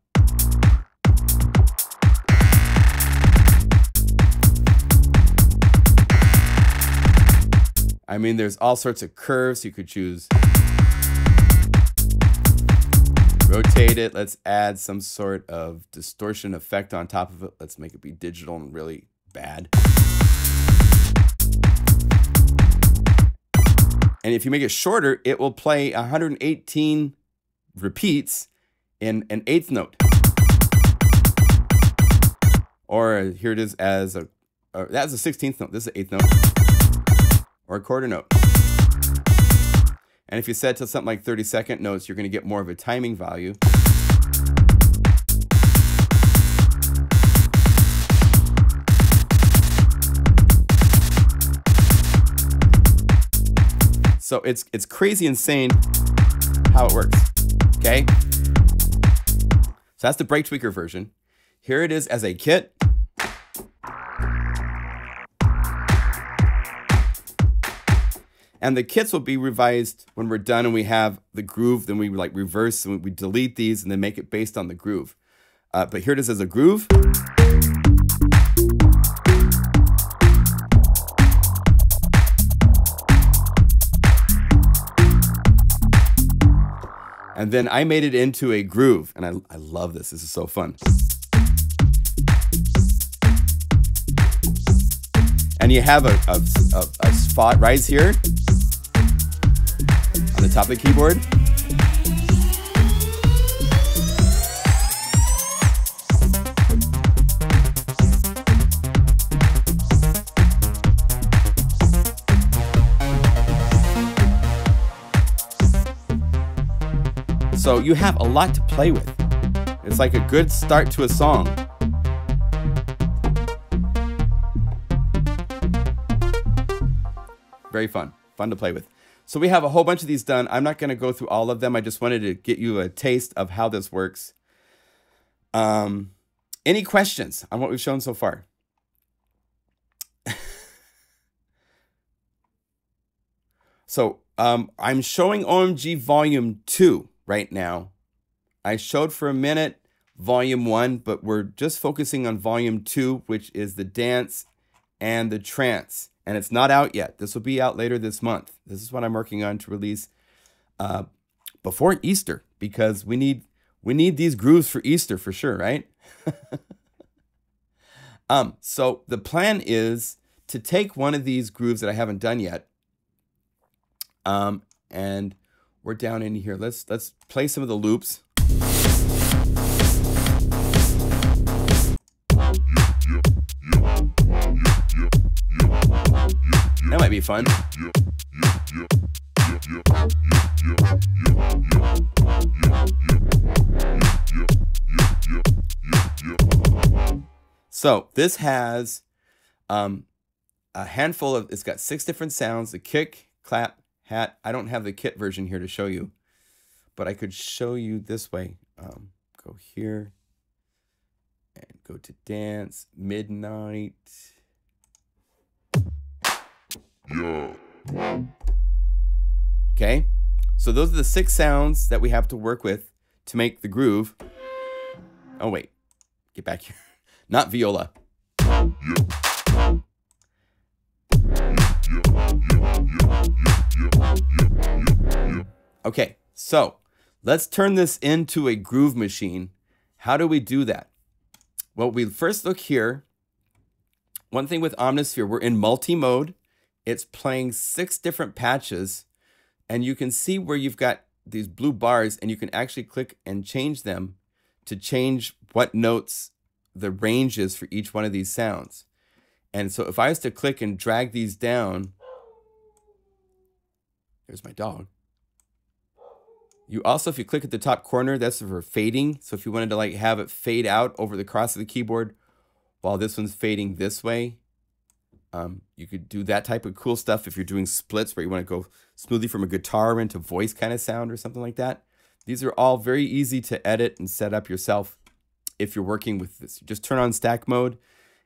mean, there's all sorts of curves you could choose. Rotate it. Let's add some sort of distortion effect on top of it. Let's make it be digital and really bad. And if you make it shorter, it will play 118 repeats in an 1/8 note. Or here it is as that's a 16th note. This is an 1/8 note. Or a quarter note. And if you set to something like 30-second notes, you're going to get more of a timing value. So it's crazy insane how it works, okay? So that's the Break Tweaker version. Here it is as a kit. And the kits will be revised when we're done and we have the groove, then we like reverse and we delete these and then make it based on the groove. But here it is as a groove. And then I made it into a groove, and I love this. This is so fun. And you have a spot right here on the top of the keyboard. So you have a lot to play with. It's like a good start to a song. Very fun to play with. So we have a whole bunch of these done. I'm not going to go through all of them. I just wanted to get you a taste of how this works. Any questions on what we've shown so far? So I'm showing OMG Volume 2 right now. I showed for a minute Volume 1, but we're just focusing on Volume 2, which is the dance and the trance. And it's not out yet. This will be out later this month. This is what I'm working on to release before Easter, because we need these grooves for Easter for sure, right? So the plan is to take one of these grooves that I haven't done yet, and we're down in here. Let's play some of the loops. That might be fun. So this has a handful of, it's got 6 different sounds: the kick, clap, hat. I don't have the kit version here to show you, but I could show you this way. Go here and go to dance, midnight. Okay, so those are the 6 sounds that we have to work with to make the groove. Oh wait, get back here. Not viola. Okay, so let's turn this into a groove machine. How do we do that? Well, we first look here. One thing with Omnisphere, we're in multi-mode. It's playing 6 different patches, and you can see where you've got these blue bars, and you can actually click and change them to change what notes the range is for each one of these sounds. And so if I was to click and drag these down, there's my dog. You also, if you click at the top corner, that's for fading. So if you wanted to like have it fade out over the cross of the keyboard while this one's fading this way, you could do that type of cool stuff if you're doing splits where you want to go smoothly from a guitar into voice kind of sound or something like that. These are all very easy to edit and set up yourself if you're working with this. You just turn on stack mode,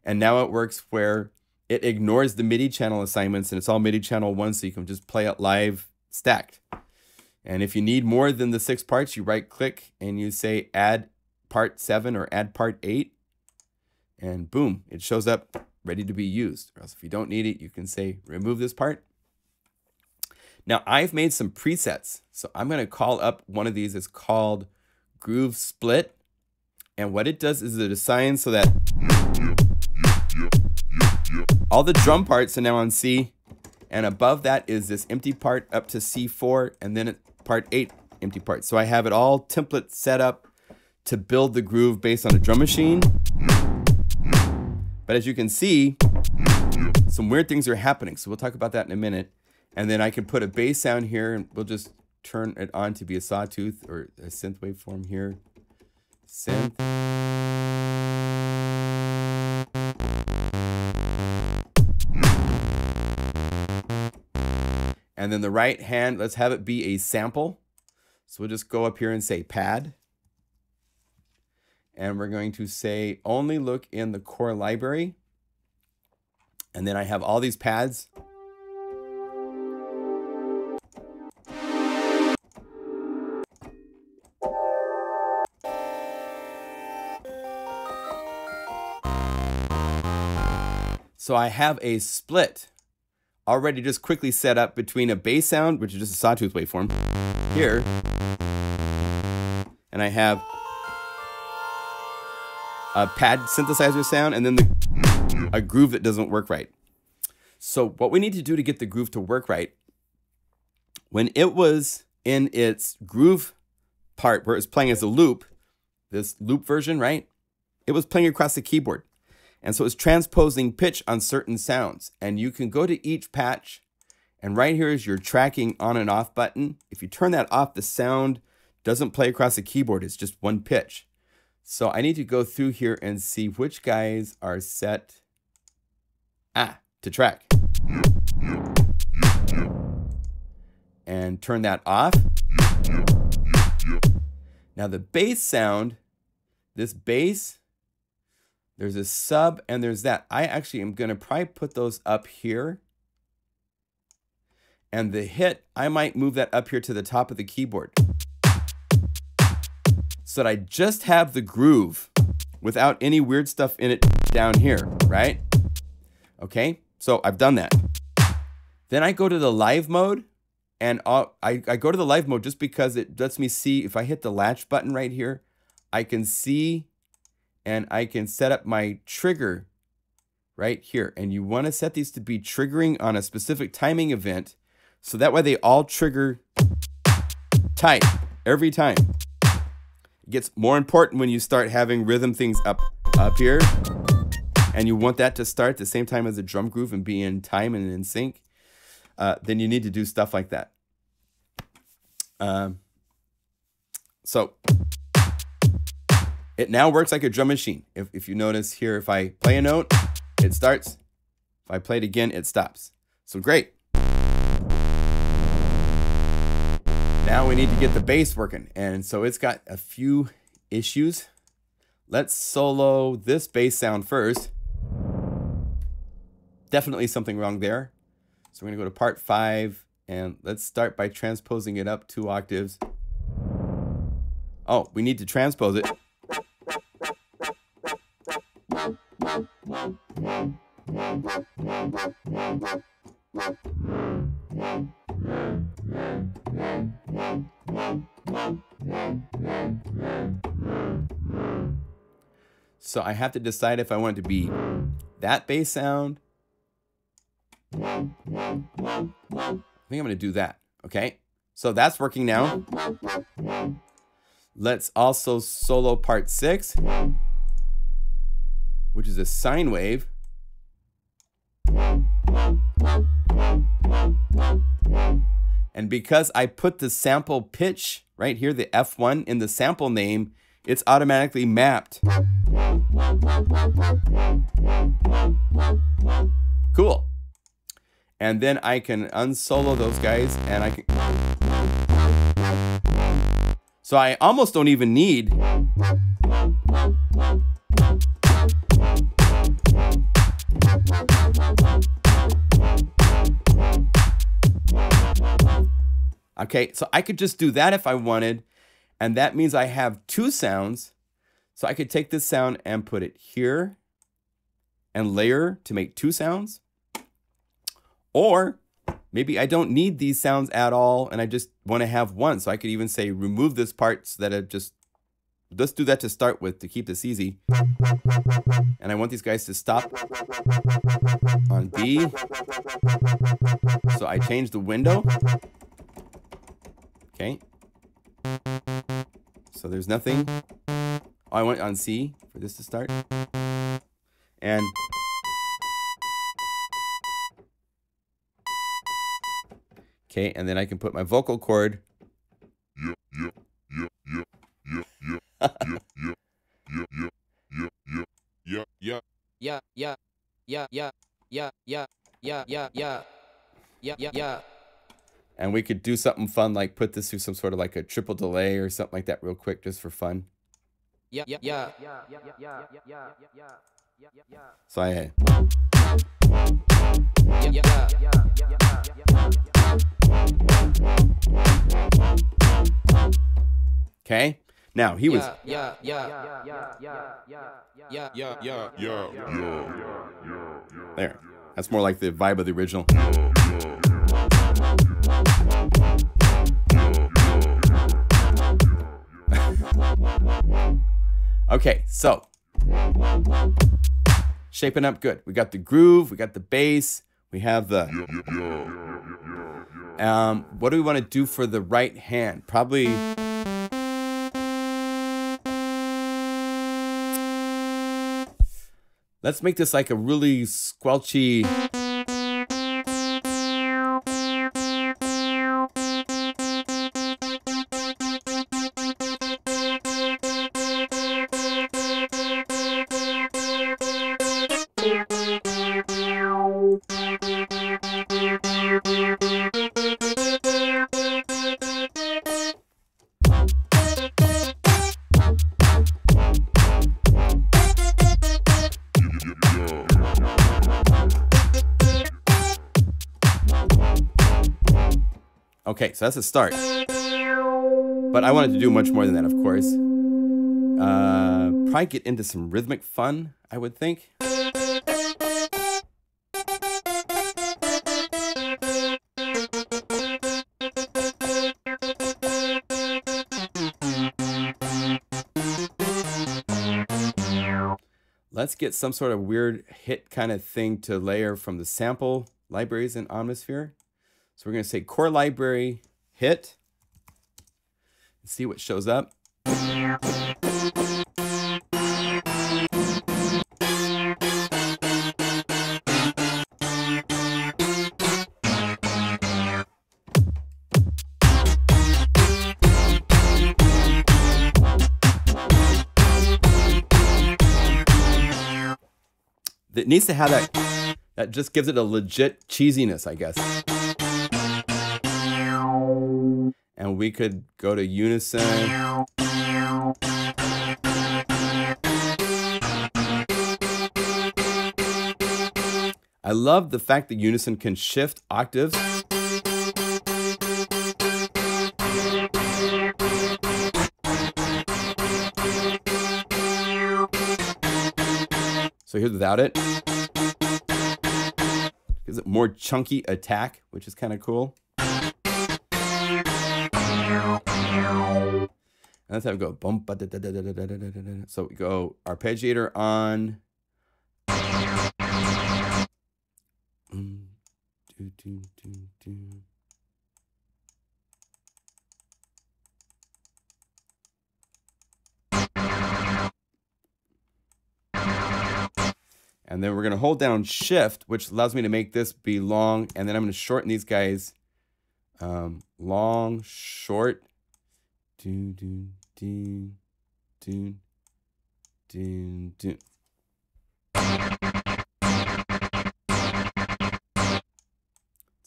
and now it works where it ignores the MIDI channel assignments, and it's all MIDI channel 1, so you can just play it live stacked. And if you need more than the 6 parts, you right click and you say add part 7 or add part 8, and boom, it shows up ready to be used. Or else if you don't need it, you can say remove this part. Now I've made some presets, so I'm going to call up one of these. It's called Groove Split, and what it does is it assigns so that all the drum parts are now on C, and above that is this empty part up to C4, and then part 8 empty part. So I have it all template set up to build the groove based on a drum machine. But as you can see, some weird things are happening. So we'll talk about that in a minute. And then I can put a bass sound here, and we'll just turn it on to be a sawtooth or a synth waveform here. Synth. And then the right hand, let's have it be a sample. So we'll just go up here and say pad. And we're going to say only look in the core library. And then I have all these pads. So I have a split already just quickly set up between a bass sound, which is just a sawtooth waveform here, and I have a pad synthesizer sound, and then a groove that doesn't work right. So what we need to do to get the groove to work right, when it was in its groove part where it's playing as a loop, this loop version, right? It was playing across the keyboard. And so it's transposing pitch on certain sounds. And you can go to each patch, and right here is your tracking on and off button. If you turn that off, the sound doesn't play across the keyboard. It's just one pitch. So I need to go through here and see which guys are set to track. And turn that off. Now the bass sound, this bass, there's a sub and there's that. I actually am going to probably put those up here. And the hit, I might move that up here to the top of the keyboard, so that I just have the groove without any weird stuff in it down here, right? Okay, so I've done that. Then I go to the live mode, and I go to the live mode just because it lets me see. If I hit the latch button right here, I can see and I can set up my trigger right here. And you want to set these to be triggering on a specific timing event, so that way they all trigger tight every time. It gets more important when you start having rhythm things up here, and you want that to start at the same time as the drum groove and be in time and in sync. Then you need to do stuff like that. So it now works like a drum machine. If you notice here, if I play a note, it starts. If I play it again, it stops. So great. Now we need to get the bass working. And so it's got a few issues. Let's solo this bass sound first. Definitely something wrong there. So we're going to go to part 5, and let's start by transposing it up 2 octaves. Oh, we need to transpose it. So I have to decide if I want it to be that bass sound. I think I'm going to do that. Okay, so that's working now. Let's also solo part 6, which is a sine wave. And because I put the sample pitch right here, the F1 in the sample name, it's automatically mapped. Cool. And then I can unsolo those guys, and I can. So I almost don't even need. Okay, so I could just do that if I wanted, and that means I have 2 sounds. So I could take this sound and put it here and layer to make 2 sounds. Or maybe I don't need these sounds at all and I just want to have 1. So I could even say remove this part so that it just, let's do that to start with to keep this easy. And I want these guys to stop on B. So I change the window. Okay. So there's nothing. Oh, I want on C for this to start. And okay, and then I can put my vocal cord. And we could do something fun like put this through some sort of like a triple delay or something like that real quick just for fun. So I okay. Now he was there. That's more like the vibe of the original. Okay, so shaping up good. We got the groove, we got the bass, we have the... what do we want to do for the right hand? Probably... Let's make this like a really squelchy... Okay, so that's a start. But I wanted to do much more than that, of course. Probably get into some rhythmic fun, I would think. Let's get some sort of weird hit kind of thing to layer from the sample libraries in Omnisphere. So we're going to say core library hit. See what shows up. It needs to have that just gives it a legit cheesiness, I guess. And we could go to unison. I love the fact that unison can shift octaves. So here's without it. Gives it more chunky attack, which is kind of cool. And let's have it go bump. So we go arpeggiator on. And then we're going to hold down shift, which allows me to make this be long. And then I'm going to shorten these guys. Long, short. Let's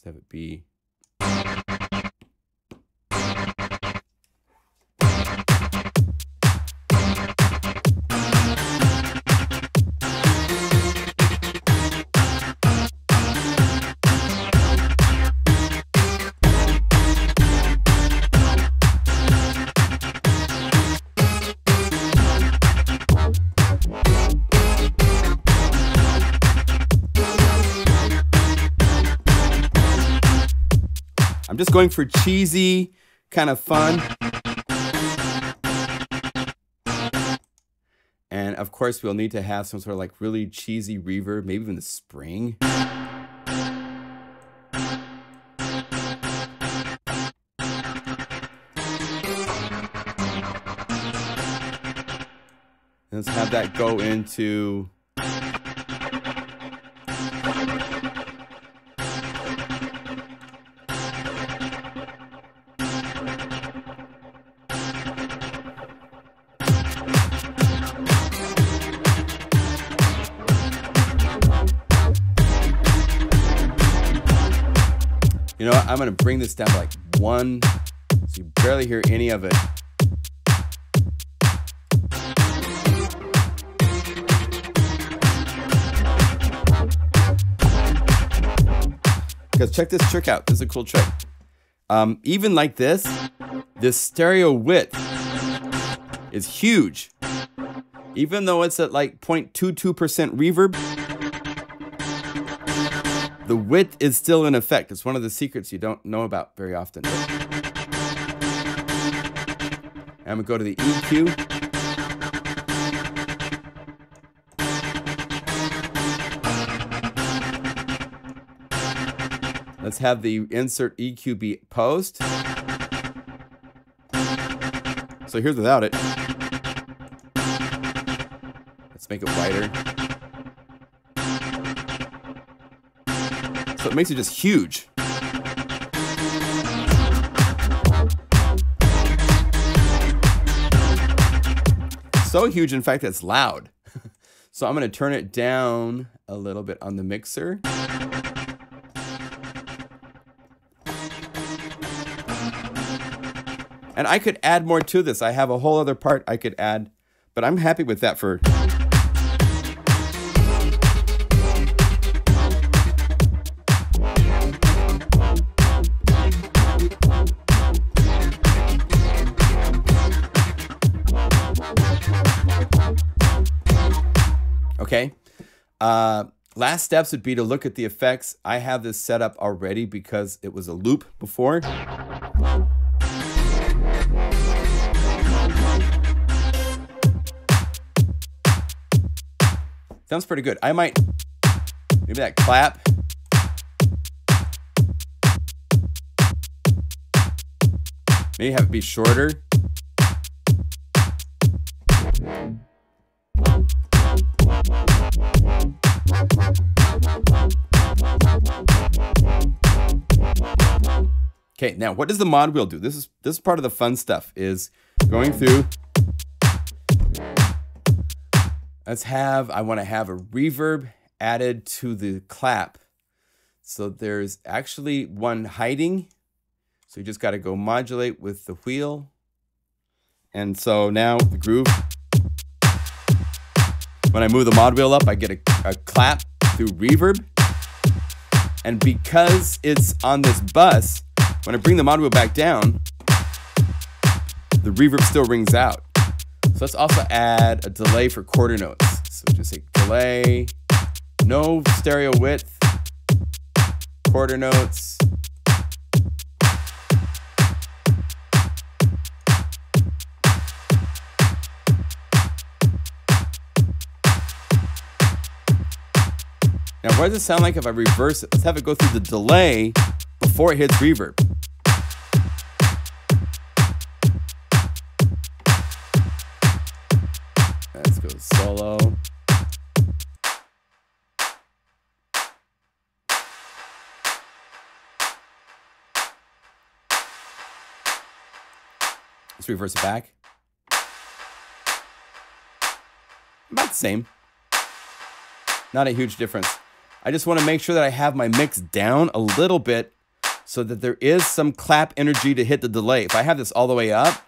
have it be. I'm just going for cheesy kind of fun. And of course, we'll need to have some sort of like really cheesy reverb, maybe even the spring. Let's have that go into... You know what? I'm going to bring this down to like 1, so you barely hear any of it. Because check this trick out. This is a cool trick. Even like this stereo width is huge. Even though it's at like 0.22% reverb, the width is still in effect. It's one of the secrets you don't know about very often. I'm gonna go to the EQ. Let's have the insert EQ be post. So here's without it. Let's make it wider. So it makes it just huge. So huge, in fact, it's loud. So I'm going to turn it down a little bit on the mixer. And I could add more to this. I have a whole other part I could add, but I'm happy with that for... Okay. Last steps would be to look at the effects. I have this set up already because it was a loop before. Sounds pretty good. I might, maybe that clap. Maybe have it be shorter. Okay, now what does the mod wheel do? This is part of the fun stuff, is going through. I want to have a reverb added to the clap. So there's actually one hiding. So you just got to go modulate with the wheel. And so now the groove. When I move the mod wheel up, I get a clap through reverb. And because it's on this bus, when I bring the mod wheel back down, the reverb still rings out. So let's also add a delay for quarter notes. So just say delay, no stereo width, quarter notes. Now, what does it sound like if I reverse it? Let's have it go through the delay before it hits reverb. Let's go solo. Let's reverse it back. About the same. Not a huge difference. I just want to make sure that I have my mix down a little bit so that there is some clap energy to hit the delay. If I have this all the way up,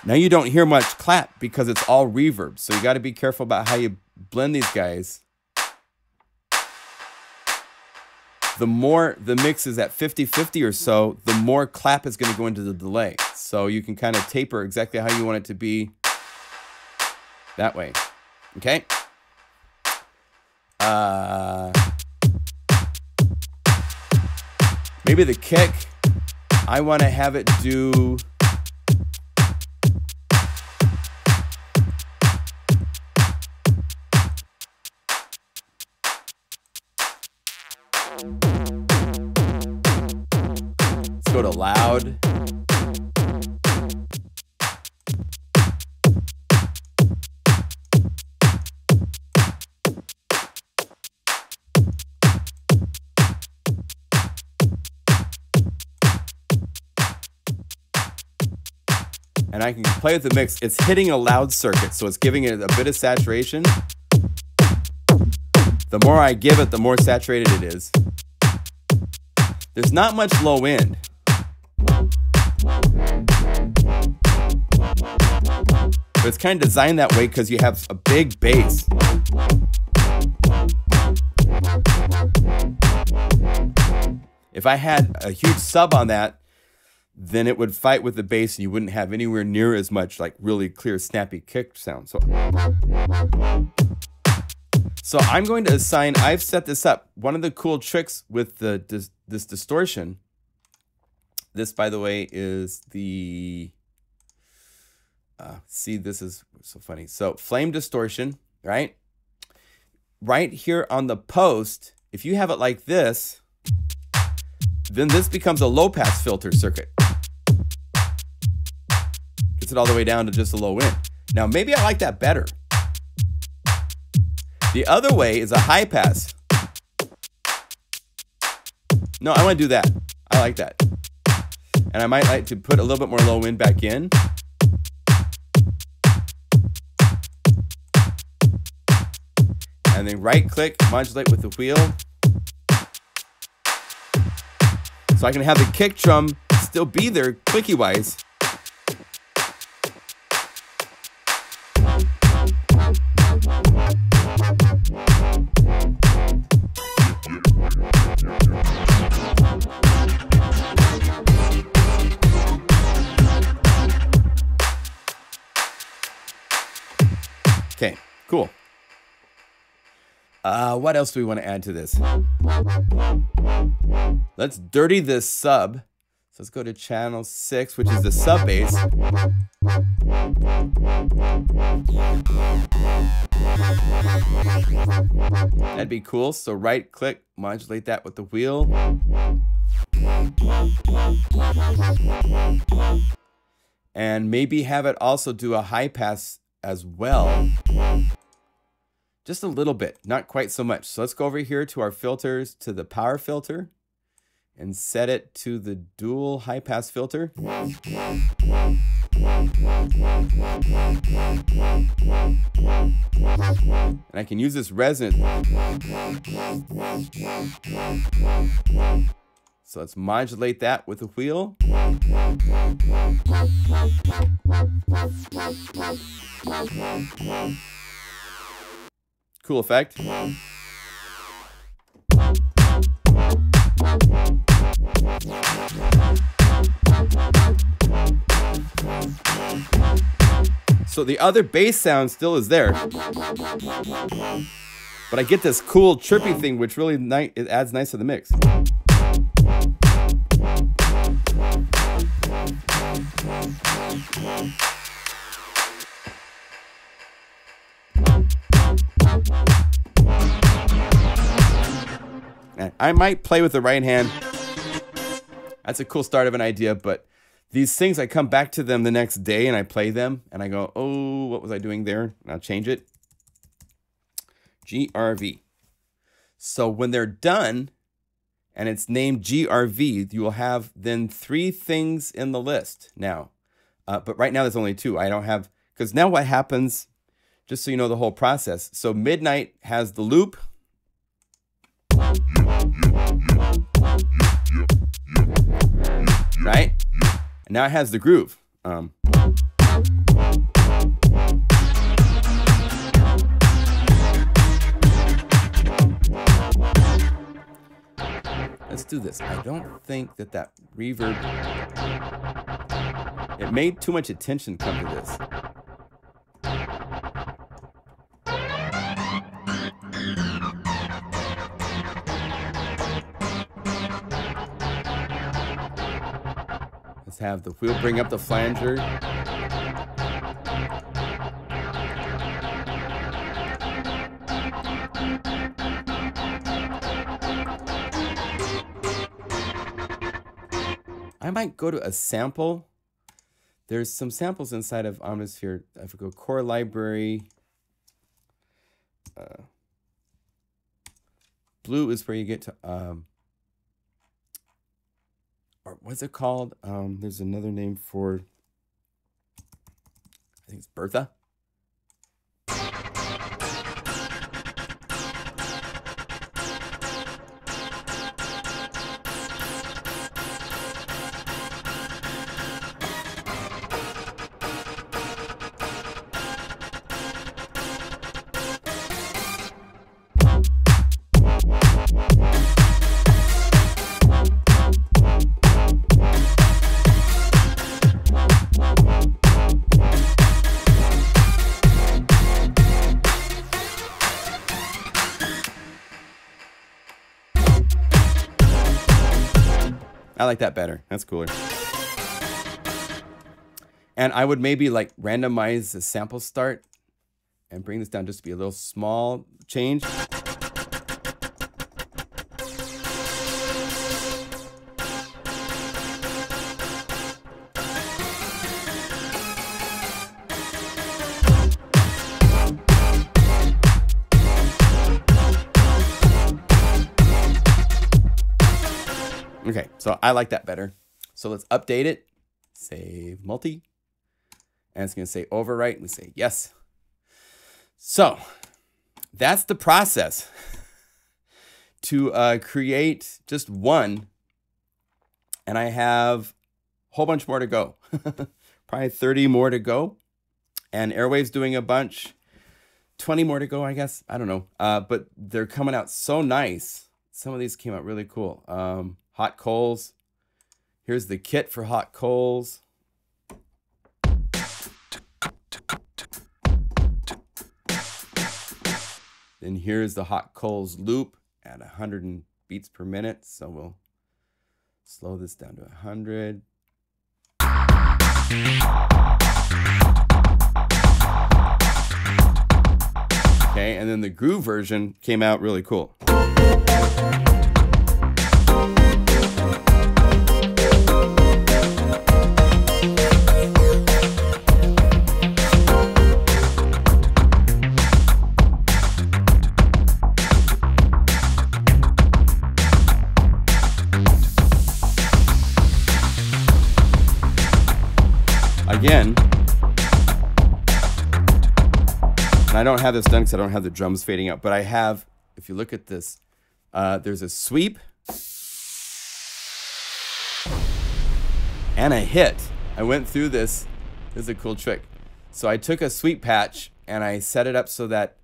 now you don't hear much clap because it's all reverb. So you got to be careful about how you blend these guys. The more the mix is at 50-50 or so, the more clap is going to go into the delay. So you can kind of taper exactly how you want it to be that way. Okay? Maybe the kick, I want to have it do... Let's go to loud. And I can play with the mix. It's hitting a loud circuit, so it's giving it a bit of saturation. The more I give it, the more saturated it is. There's not much low end. But it's kind of designed that way because you have a big bass. If I had a huge sub on that, then it would fight with the bass and you wouldn't have anywhere near as much like really clear, snappy kick sound. So I'm going to assign, I've set this up. One of the cool tricks with this distortion This, by the way, is the, see, this is so funny. So flame distortion, right? Right here on the post, if you have it like this, then this becomes a low pass filter circuit. Gets it all the way down to just a low end. Now, maybe I like that better. The other way is a high pass. No, I want to do that. I like that. And I might like to put a little bit more low end back in. And then right click, modulate with the wheel. So I can have the kick drum still be there clicky wise. Okay, cool. What else do we want to add to this? Let's dirty this sub. So let's go to channel 6, which is the sub bass. That'd be cool. So right click, modulate that with the wheel. And maybe have it also do a high pass as well. Just a little bit, not quite so much. So let's go over here to our filters, to the power filter, and set it to the dual high pass filter. And I can use this resonance. So let's modulate that with the wheel. Cool effect. So the other bass sound still is there, but I get this cool trippy thing, which really it adds nice to the mix. I might play with the right hand. That's a cool start of an idea, but these things, I come back to them the next day and I play them and I go, oh, what was I doing there? And I'll change it. GRV. So when they're done and it's named GRV, you will have then 3 things in the list now. But right now there's only 2. I don't have, because now what happens, just so you know the whole process. So Midnight has the loop. Right? And now it has the groove. Let's do this. I don't think that reverb, it made too much attention come to this. Let's have the wheel bring up the flanger. I might go to a sample. There's some samples inside of Omnisphere. I could go core library. Blue is where you get to, or what's it called? There's another name for, I think it's Bertha. I like that better. That's cooler. And I would maybe like randomize the sample start and bring this down just to be a little small change. Okay, so I like that better. So let's update it. Save multi. And it's going to say overwrite. We say yes. So that's the process to create just one. And I have a whole bunch more to go. Probably 30 more to go. And Airwave's doing a bunch. 20 more to go, I guess. I don't know. But they're coming out so nice. Some of these came out really cool. Hot coals. Here's the kit for hot coals. Then here's the hot coals loop at 100 beats per minute. So we'll slow this down to 100. Okay, and then the groove version came out really cool. Again, and I don't have this done because I don't have the drums fading out, but I have, if you look at this, there's a sweep and a hit. I went through this. This is a cool trick. So I took a sweep patch and I set it up so that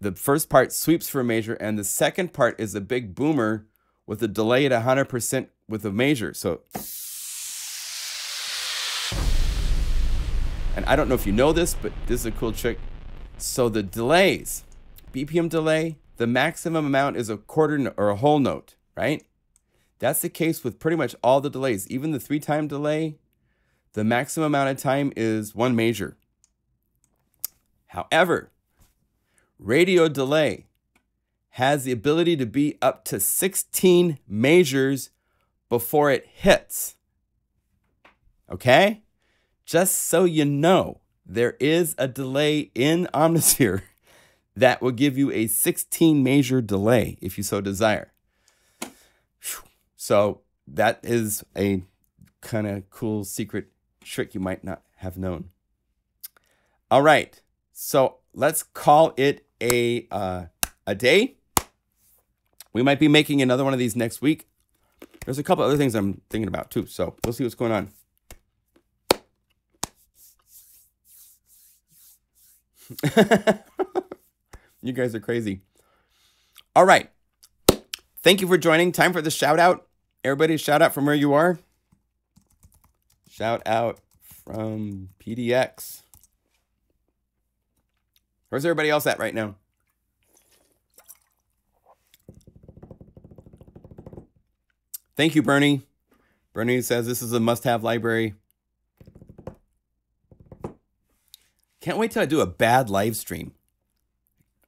the first part sweeps for a major and the second part is a big boomer with a delay at 100% with a major. So, and I don't know if you know this, but this is a cool trick. So the delays, BPM delay, the maximum amount is a quarter or a whole note, right? That's the case with pretty much all the delays. Even the 3-time delay, the maximum amount of time is one major. However, radio delay has the ability to be up to 16 majors before it hits. Okay? Just so you know, there is a delay in Omnisphere that will give you a 16 major delay if you so desire. So that is a kind of cool secret trick you might not have known. All right, so let's call it a day. We might be making another one of these next week. There's a couple other things I'm thinking about too, so we'll see what's going on. You guys are crazy. All right. Thank you for joining. Time for the shout out. Everybody shout out from where you are. Shout out from PDX. Where's everybody else at right now? Thank you, Bernie. Bernie says this is a must-have library. Can't wait till I do a bad live stream.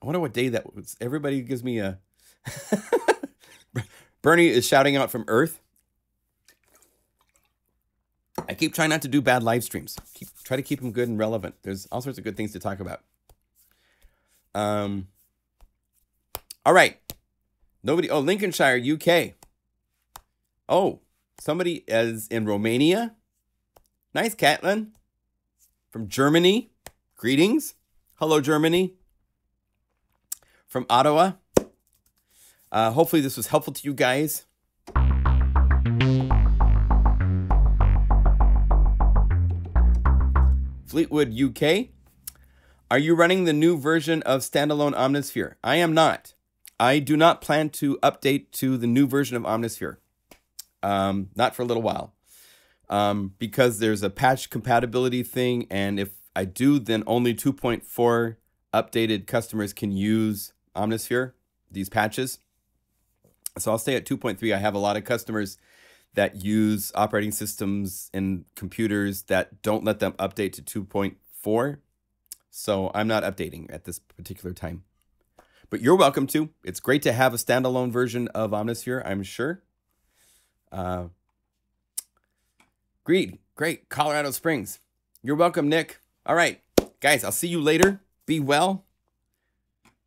I wonder what day that was. Everybody gives me a... Bernie is shouting out from Earth. I keep trying not to do bad live streams. Try to keep them good and relevant. There's all sorts of good things to talk about. All right. Nobody... Oh, Lincolnshire, UK. Oh, somebody is in Romania. Nice, Catlin. From Germany. Greetings. Hello, Germany. From Ottawa. Hopefully this was helpful to you guys. Fleetwood, UK. Are you running the new version of standalone Omnisphere? I am not. I do not plan to update to the new version of Omnisphere. Not for a little while. Because there's a patch compatibility thing, and if I do, then only 2.4 updated customers can use Omnisphere, these patches. So I'll stay at 2.3. I have a lot of customers that use operating systems and computers that don't let them update to 2.4. So I'm not updating at this particular time. But you're welcome to. It's great to have a standalone version of Omnisphere, I'm sure. Great. Colorado Springs. You're welcome, Nick. All right, guys, I'll see you later. Be well.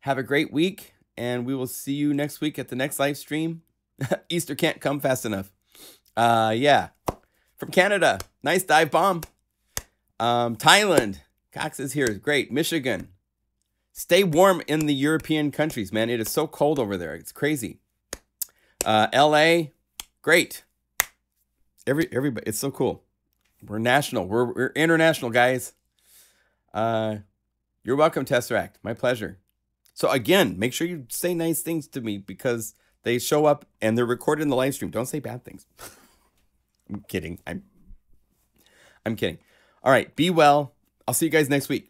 Have a great week. And we will see you next week at the next live stream. Easter can't come fast enough. Yeah. From Canada. Nice dive bomb. Thailand. Cox is here. Great. Michigan. Stay warm in the European countries, man. It is so cold over there. It's crazy. LA. Great. Everybody. It's so cool. We're national. We're international, guys. You're welcome, Tesseract. My pleasure. So again, make sure you say nice things to me because they show up and they're recorded in the live stream. Don't say bad things. I'm kidding. I'm kidding. All right. Be well. I'll see you guys next week.